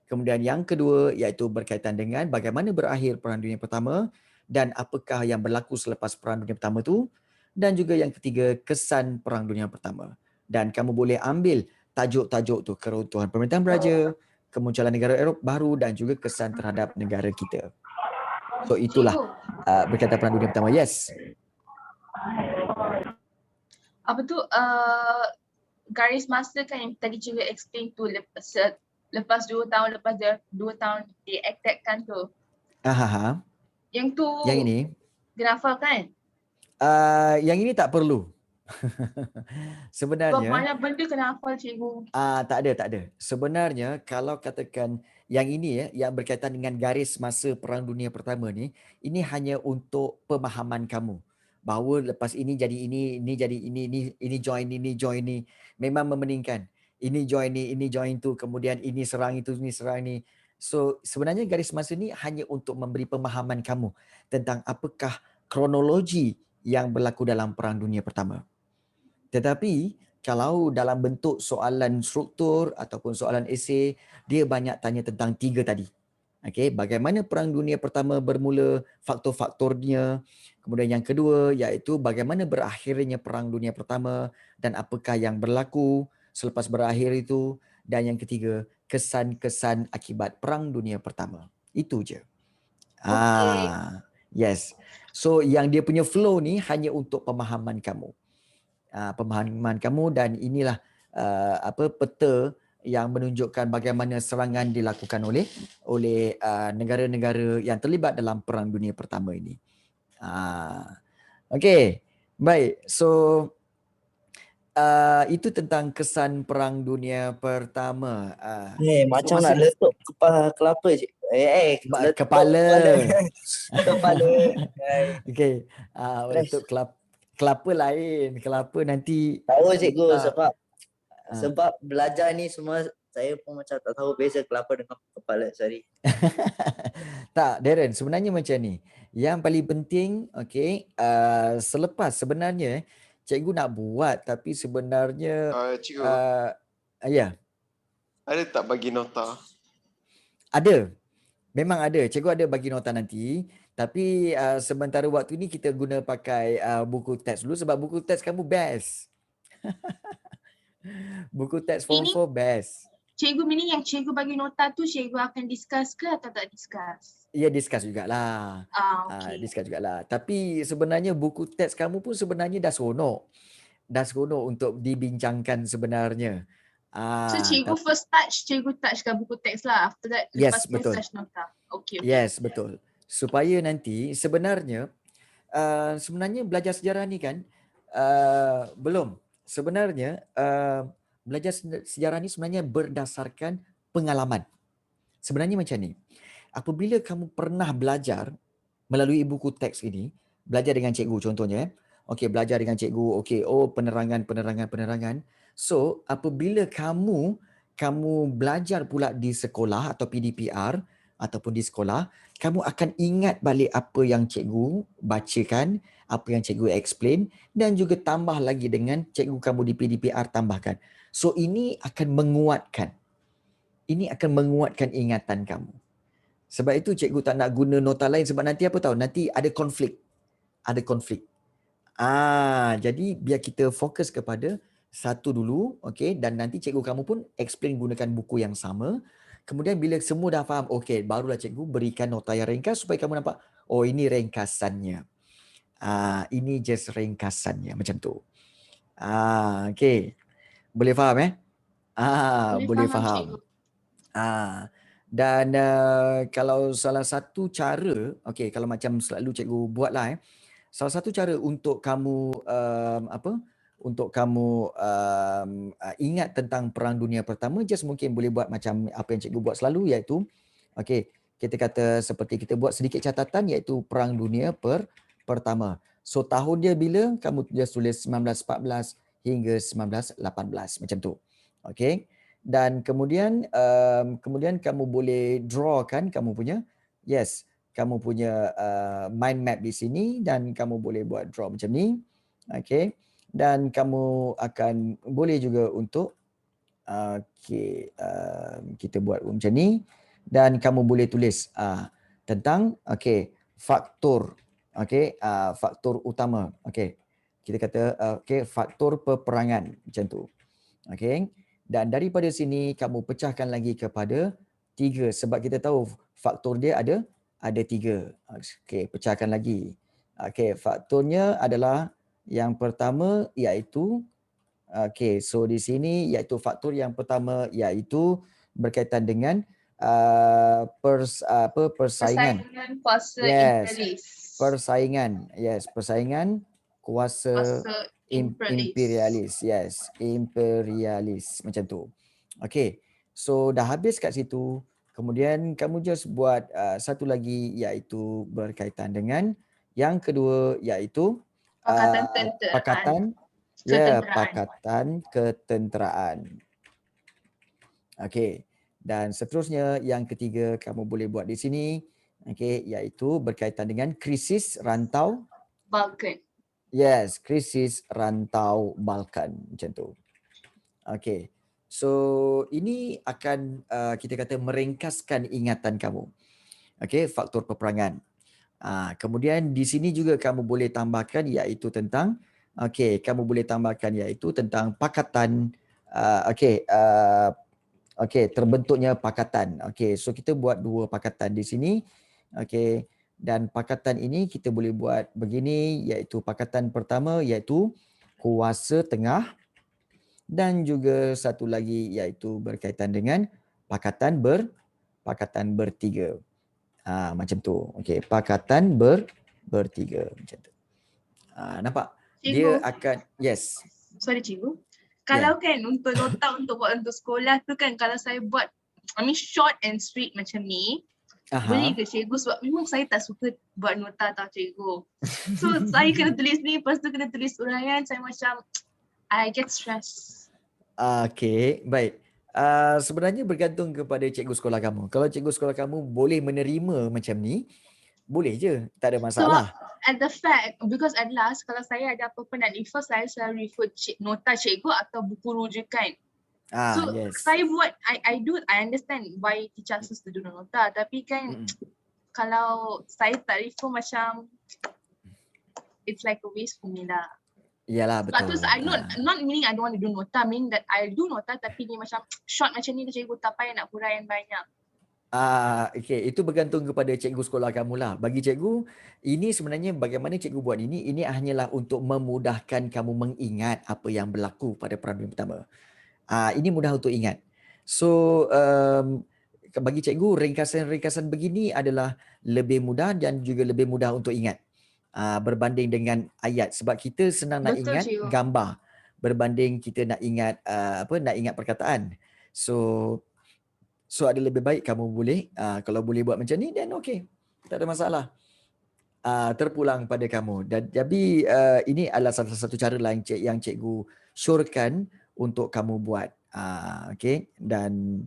Kemudian yang kedua iaitu berkaitan dengan bagaimana berakhir Perang Dunia Pertama dan apakah yang berlaku selepas Perang Dunia Pertama tu. Dan juga yang ketiga, kesan Perang Dunia Pertama. Dan kamu boleh ambil tajuk-tajuk tu, keruntuhan pemerintahan beraja, kemunculan negara Eropah baru dan juga kesan terhadap negara kita. So itulah berkaitan Perang Dunia Pertama. Yes. Apa tu garis masa kan yang tadi cikgu explain tu lepas 2 tahun diaktifkan tu. Yang tu yang ini kena hafal kan? Yang ini tak perlu. Sebenarnya banyak benda kena hafal cikgu. Tak ada. Sebenarnya kalau katakan yang ini yang berkaitan dengan garis masa Perang Dunia Pertama ni, ini hanya untuk pemahaman kamu. Bahawa lepas ini jadi ini jadi ini join ni. Memang memeningkan. Ini join tu, kemudian ini serang itu, ini serang ni. So sebenarnya garis masa ni hanya untuk memberi pemahaman kamu tentang apakah kronologi yang berlaku dalam Perang Dunia Pertama. Tetapi kalau dalam bentuk soalan struktur ataupun soalan esei, dia banyak tanya tentang 3 tadi. Okey, bagaimana Perang Dunia Pertama bermula, faktor-faktornya. Kemudian yang kedua iaitu bagaimana berakhirnya Perang Dunia Pertama dan apakah yang berlaku selepas berakhir itu. Dan yang ketiga, kesan-kesan akibat Perang Dunia Pertama. Itu je. Okay. Yes. So yang dia punya flow ni hanya untuk pemahaman kamu. Pemahaman kamu, dan inilah peta yang menunjukkan bagaimana serangan dilakukan oleh negara-negara yang terlibat dalam Perang Dunia Pertama ini. Okey. Baik. So itu tentang kesan Perang Dunia Pertama. Macam nak letup kepala kelapa je. Letup Kepala. kepala. Okey. Letup kelapa lain. Kelapa nanti Tahu cikgu sebab belajar ni semua saya pun macam tak tahu beza kelapa dengan kepala. Sorry. Tak, Darren, sebenarnya macam ni. Yang paling penting, okey, selepas sebenarnya cikgu nak buat, tapi sebenarnya Cikgu, ya. ada tak bagi nota? Ada. Memang ada. Cikgu ada bagi nota nanti. Tapi sementara waktu ni kita guna pakai buku teks dulu sebab buku teks kamu best. Buku teks form 4 best. Cikgu meaning yang cikgu bagi nota tu cikgu akan discuss ke atau tak discuss? Ya, discuss jugalah. Okay. Discuss jugalah. Tapi sebenarnya buku teks kamu pun sebenarnya dah seronok. Dah seronok untuk dibincangkan sebenarnya. So cikgu first touch, cikgu touchkan buku teks lah. After that, lepas tu touch nota. Okay. Yes, betul. Supaya nanti sebenarnya belajar sejarah ni kan belum. Sebenarnya belajar sejarah ni sebenarnya berdasarkan pengalaman. Sebenarnya macam ni. Apabila kamu pernah belajar melalui buku teks ini, belajar dengan cikgu contohnya, okey, belajar dengan cikgu, okey, penerangan. So, apabila kamu belajar pula di sekolah atau PDPR ataupun di sekolah, kamu akan ingat balik apa yang cikgu bacakan, apa yang cikgu explain, dan juga tambah lagi dengan cikgu kamu di PDPR tambahkan. So, ini akan menguatkan ingatan kamu. Sebab itu cikgu tak nak guna nota lain sebab nanti apa tahu, nanti ada konflik. Jadi biar kita fokus kepada satu dulu, okey, dan nanti cikgu kamu pun explain gunakan buku yang sama. Kemudian bila semua dah faham, okey, barulah cikgu berikan nota yang ringkas supaya kamu nampak, oh ini ringkasannya. Ini just ringkasannya macam tu. Okey. Boleh faham boleh faham. Dan kalau salah satu cara, okey, kalau macam selalu cikgu buatlah salah satu cara untuk kamu ingat tentang Perang Dunia Pertama, just mungkin boleh buat macam apa yang cikgu buat selalu, iaitu okey, kita kata seperti kita buat sedikit catatan iaitu Perang Dunia Pertama. So tahun dia bila, kamu just tulis 1914 hingga 1918 macam tu. Okey. Dan kemudian kamu boleh draw kan kamu punya mind map di sini, dan kamu boleh buat draw macam ni. Okey. Dan kamu akan boleh juga untuk kita buat macam ni, dan kamu boleh tulis tentang faktor faktor utama. Okey. Kita kata faktor peperangan macam tu. Okey. Dan daripada sini kamu pecahkan lagi kepada 3 sebab kita tahu faktor dia ada 3. Okey, pecahkan lagi. Okey, faktornya adalah yang pertama iaitu so di sini iaitu faktor yang pertama iaitu berkaitan dengan persaingan kuasa imperialis. Persaingan kuasa imperialis. Imperialis macam tu. Okey. So dah habis kat situ. Kemudian kamu just buat satu lagi iaitu berkaitan dengan yang kedua iaitu pakatan ketenteraan. Okey. Dan seterusnya yang ketiga kamu boleh buat di sini, okey, iaitu berkaitan dengan krisis rantau Balkan. Yes, krisis rantau Balkan macam tu. Okey. So ini akan kita kata meringkaskan ingatan kamu. Okey, faktor peperangan. Kemudian di sini juga kamu boleh tambahkan iaitu tentang kamu boleh tambahkan iaitu tentang pakatan terbentuknya pakatan. So kita buat 2 pakatan di sini. Dan pakatan ini kita boleh buat begini iaitu pakatan pertama iaitu kuasa tengah dan juga satu lagi iaitu berkaitan dengan pakatan bertiga. Macam tu. Pakatan bertiga macam tu. Nampak? Dia Cikgu, akan sorry cikgu. Kalau kan untuk nota untuk buat untuk sekolah tu kan, kalau saya buat short and sweet macam ni, boleh ke cikgu? Sebab memang saya tak suka buat nota tau cikgu. So saya kena tulis ni, lepas tu kena tulis uraian, saya macam I get stress. Baik. Sebenarnya bergantung kepada cikgu sekolah kamu. Kalau cikgu sekolah kamu boleh menerima macam ni, boleh je, tak ada masalah. So at the fact, because at last kalau saya ada apa-apa nak refer, saya selalu refer nota cikgu atau buku rujukan. So saya buat, I understand why teacher ask us to do nota, tapi kan kalau saya tak refer macam it's like a waste for me lah. Yalah, betul. Sebab tu I not meaning I don't want to do nota, meaning that I do nota tapi ni macam short macam ni cikgu, tak payah nak huraian banyak. Itu bergantung kepada cikgu sekolah kamu lah. Bagi cikgu, ini sebenarnya bagaimana cikgu buat ini hanyalah untuk memudahkan kamu mengingat apa yang berlaku pada peranan pertama. Ini mudah untuk ingat. So, bagi cikgu, ringkasan-ringkasan begini adalah lebih mudah dan juga lebih mudah untuk ingat. Berbanding dengan ayat. Sebab kita senang nak ingat gambar berbanding kita nak ingat nak ingat perkataan. So ada lebih baik kamu boleh kalau boleh buat macam ni dan tak ada masalah. Terpulang pada kamu. Dan jadi ini adalah salah satu cara lain yang cikgu syorkan untuk kamu buat. Dan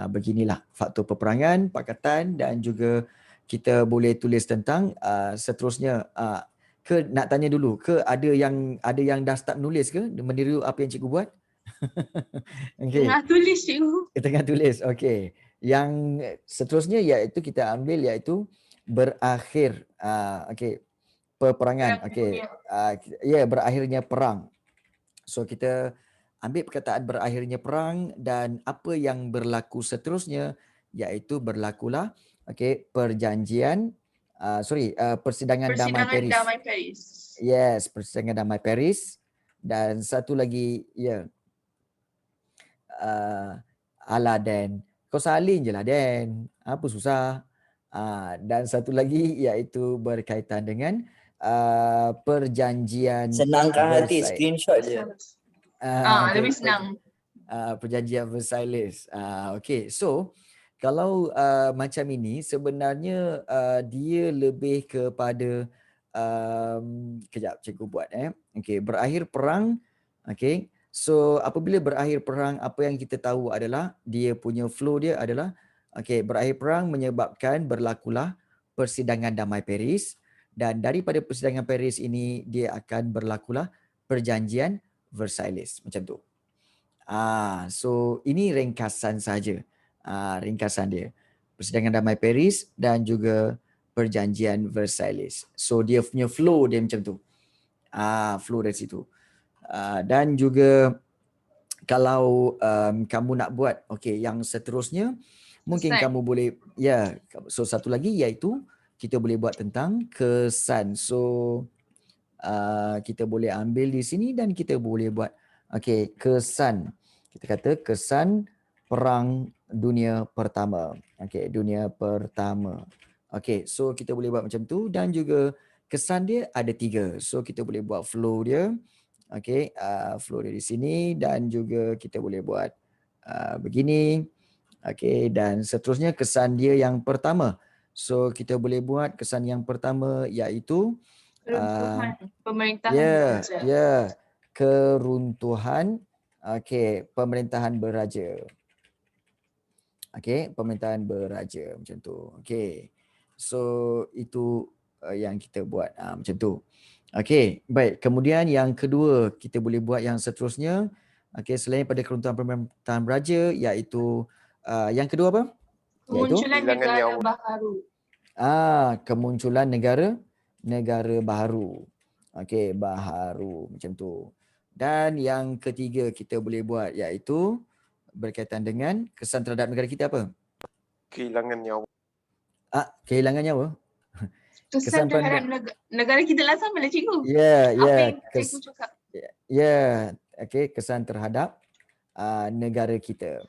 beginilah faktor peperangan, pakatan dan juga kita boleh tulis tentang seterusnya. Nak tanya dulu ke ada yang dah start menulis ke meniru apa yang cikgu buat? Tengah tulis cikgu. Tengah tulis. Yang seterusnya iaitu kita ambil iaitu berakhir peperangan. Berakhirnya perang. So kita ambil perkataan berakhirnya perang dan apa yang berlaku seterusnya iaitu berlakulah perjanjian persidangan damai Paris. Yes, persidangan damai Paris. Dan satu lagi alah Dan, kau salin je lah Dan, apa susah. Dan satu lagi iaitu berkaitan dengan perjanjian senangkan hati, screenshot je. Lebih senang. Perjanjian Versailles. So kalau macam ini sebenarnya dia lebih kepada kejap cikgu buat berakhir perang. So apabila berakhir perang, apa yang kita tahu adalah dia punya flow dia adalah berakhir perang menyebabkan berlakulah persidangan damai Paris, dan daripada persidangan Paris ini dia akan berlakulah perjanjian Versailles macam tu. So ini ringkasan saja. Ringkasan dia. Persidangan damai Paris dan juga perjanjian Versailles. So dia punya flow dia macam tu. Flow dari situ. Dan juga kalau kamu nak buat yang seterusnya mungkin kamu boleh so satu lagi iaitu kita boleh buat tentang kesan. So kita boleh ambil di sini dan kita boleh buat kesan. Kita kata kesan perang dunia pertama. Dunia pertama. So kita boleh buat macam tu dan juga kesan dia ada 3. So kita boleh buat flow dia. Flow dia di sini dan juga kita boleh buat begini. Dan seterusnya kesan dia yang pertama. So kita boleh buat kesan yang pertama iaitu pemerintahan beraja. Keruntuhan pemerintahan beraja. Pemerintahan beraja macam tu. So itu yang kita buat macam tu. Baik. Kemudian yang kedua kita boleh buat yang seterusnya. Selain pada keruntuhan pemerintahan beraja iaitu yang kedua apa? Kemunculan negara baharu. Kemunculan negara baharu. Okey, baharu macam tu. Dan yang ketiga kita boleh buat iaitu berkaitan dengan kesan terhadap negara kita apa? Kehilangan nyawa. Kehilangan nyawa. Kesan terhadap negara kita lah sama lah cikgu. Ya, Apa yang cikgu cakap? Ya, okey, kesan terhadap negara kita.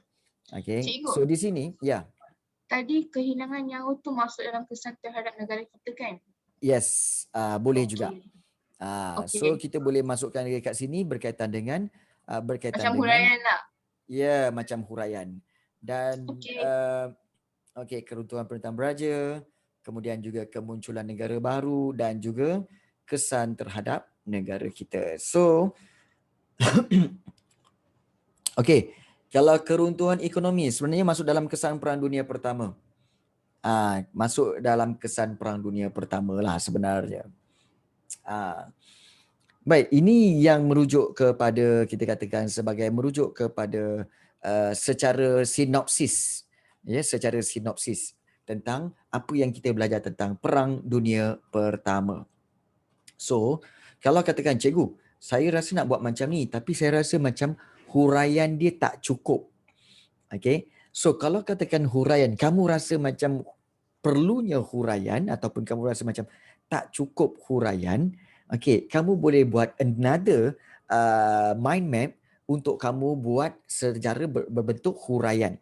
Okey. Cikgu. So di sini, ya. Tadi kehilangan nyawa tu masuk dalam kesan terhadap negara kita kan? Yes, boleh juga. So Okay. kita boleh masukkan dekat sini berkaitan dengan Macam huraian lah. Ya, macam huraian. Dan Okay. keruntuhan pemerintahan beraja, kemudian juga kemunculan negara baru dan juga kesan terhadap negara kita. So okey, kalau keruntuhan ekonomi sebenarnya masuk dalam kesan Perang Dunia Pertama. Masuk dalam kesan Perang Dunia Pertama lah sebenarnya. Baik, ini yang merujuk kepada, kita katakan sebagai merujuk kepada secara sinopsis. Ya, secara sinopsis tentang apa yang kita belajar tentang Perang Dunia Pertama. So, kalau katakan cikgu, saya rasa nak buat macam ni tapi saya rasa macam huraian dia tak cukup. Okay. So, kalau katakan huraian, kamu rasa macam perlunya huraian ataupun kamu rasa macam tak cukup huraian, okay, kamu boleh buat another mind map untuk kamu buat secara berbentuk huraian.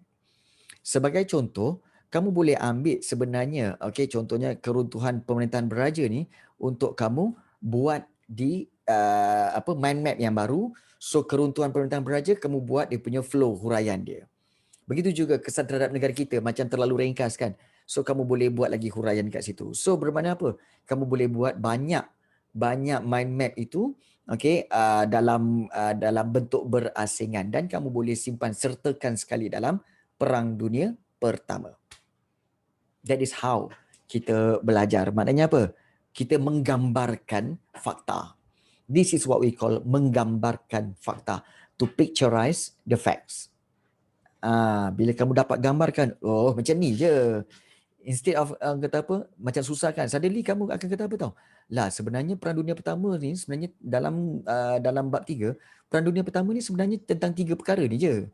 Sebagai contoh, kamu boleh ambil sebenarnya, okay, contohnya keruntuhan pemerintahan beraja ni untuk kamu buat di mind map yang baru. So keruntuhan pemerintahan beraja kamu buat dia punya flow huraian dia. Begitu juga kesan terhadap negara kita macam terlalu ringkas kan. So kamu boleh buat lagi huraian kat situ. So bermakna apa? Kamu boleh buat banyak mind map itu, okay, dalam bentuk berasingan dan kamu boleh simpan sertakan sekali dalam Perang Dunia Pertama. That is how kita belajar. Maknanya apa? Kita menggambarkan fakta. This is what we call menggambarkan fakta. To picturize the facts. Bila kamu dapat gambarkan, oh macam ni je. Instead of kata apa, macam susah kan. Suddenly kamu akan kata apa tau? Lah sebenarnya Perang Dunia Pertama ni sebenarnya dalam bab 3, Perang Dunia Pertama ni sebenarnya tentang 3 perkara ni je.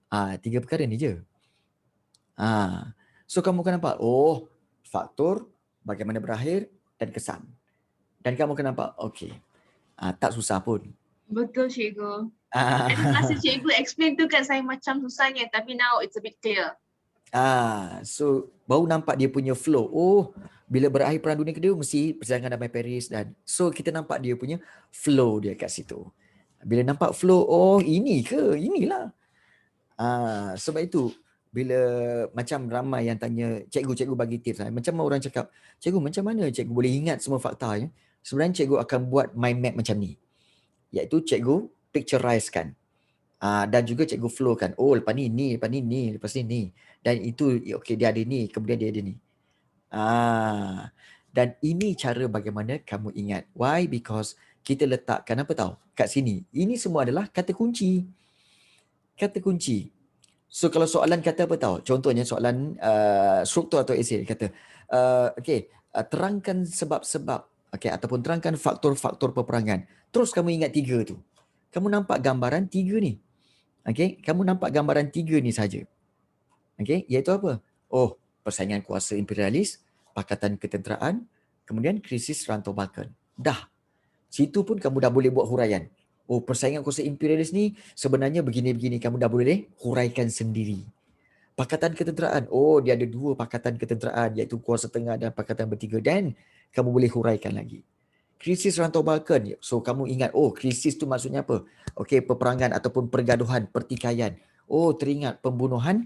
3 perkara ni je. So kamu akan nampak, oh faktor, bagaimana berakhir dan kesan. Dan kamu akan nampak, okey, tak susah pun. Betul cikgu. Masa cikgu explain tu kan saya macam susahnya tapi now it's a bit clear. So baru nampak dia punya flow. Oh, bila berakhir Perang Dunia Kedua mesti perjanjian damai Paris dan so kita nampak dia punya flow dia kat situ. Bila nampak flow, oh ini ke? Inilah. Sebab itu bila macam ramai yang tanya, cikgu bagi tips. Macam orang cakap, cikgu macam mana cikgu boleh ingat semua fakta ya? Sebenarnya cikgu akan buat mind map macam ni. Iaitu cikgu picturizekan. Dan juga cikgu flowkan. Oh lepas ni ni, lepas ni ni, lepas ni ni. Dan itu okey dia ada ni, kemudian dia ada ni. Dan ini cara bagaimana kamu ingat. Why? Because kita letakkan apa tahu? Kat sini. Ini semua adalah kata kunci. Kata kunci. So kalau soalan kata apa tahu? Contohnya soalan struktur atau esei kata terangkan sebab-sebab ataupun terangkan faktor-faktor peperangan. Terus kamu ingat 3 tu. Kamu nampak gambaran 3 ni. Kamu nampak gambaran 3 ni saja. Iaitu apa? Oh, persaingan kuasa imperialis, Pakatan Ketenteraan, kemudian krisis Rantau Balkan. Dah. Situ pun kamu dah boleh buat huraian. Oh, persaingan kuasa imperialis ni sebenarnya begini-begini, kamu dah boleh huraikan sendiri. Pakatan Ketenteraan, oh dia ada 2 pakatan ketenteraan iaitu Kuasa Tengah dan Pakatan Bertiga dan kamu boleh huraikan lagi. Krisis Rantau Balkan, so kamu ingat, oh krisis tu maksudnya apa? Okey, peperangan ataupun pergaduhan, pertikaian. Oh, teringat pembunuhan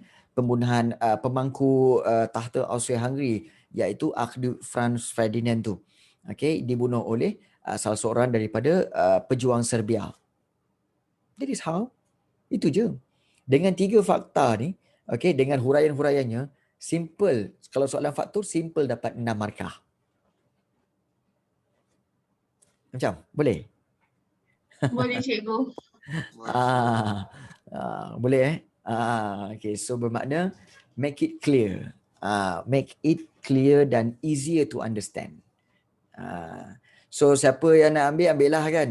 pemangku tahta Austria-Hungary iaitu Archduke Franz Ferdinand tu. Dibunuh oleh salah seorang daripada pejuang Serbia. That is how. Itu je. Dengan 3 fakta ni, dengan huraian-huraiannya, simple. Kalau soalan faktor, simple dapat 6 markah. Macam? Boleh? Boleh cikgu. Boleh Okay, so bermakna make it clear. Make it clear dan easier to understand. So siapa yang nak ambillah kan.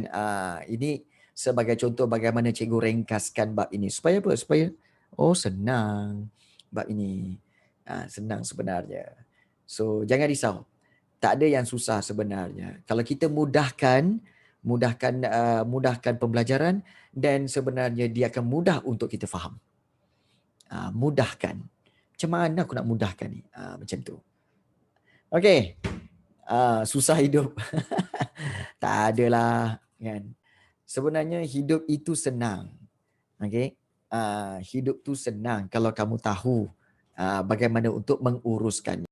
Ini sebagai contoh bagaimana cikgu ringkaskan bab ini. Supaya apa? Supaya senang bab ini. Senang sebenarnya. So jangan risau. Tak ada yang susah sebenarnya. Kalau kita mudahkan pembelajaran, dan sebenarnya dia akan mudah untuk kita faham. Mudahkan. Macam mana aku nak mudahkan ni? Macam tu. Okey. Susah hidup. Tak adalah kan. Sebenarnya hidup itu senang. Okey. Hidup tu senang kalau kamu tahu bagaimana untuk menguruskannya.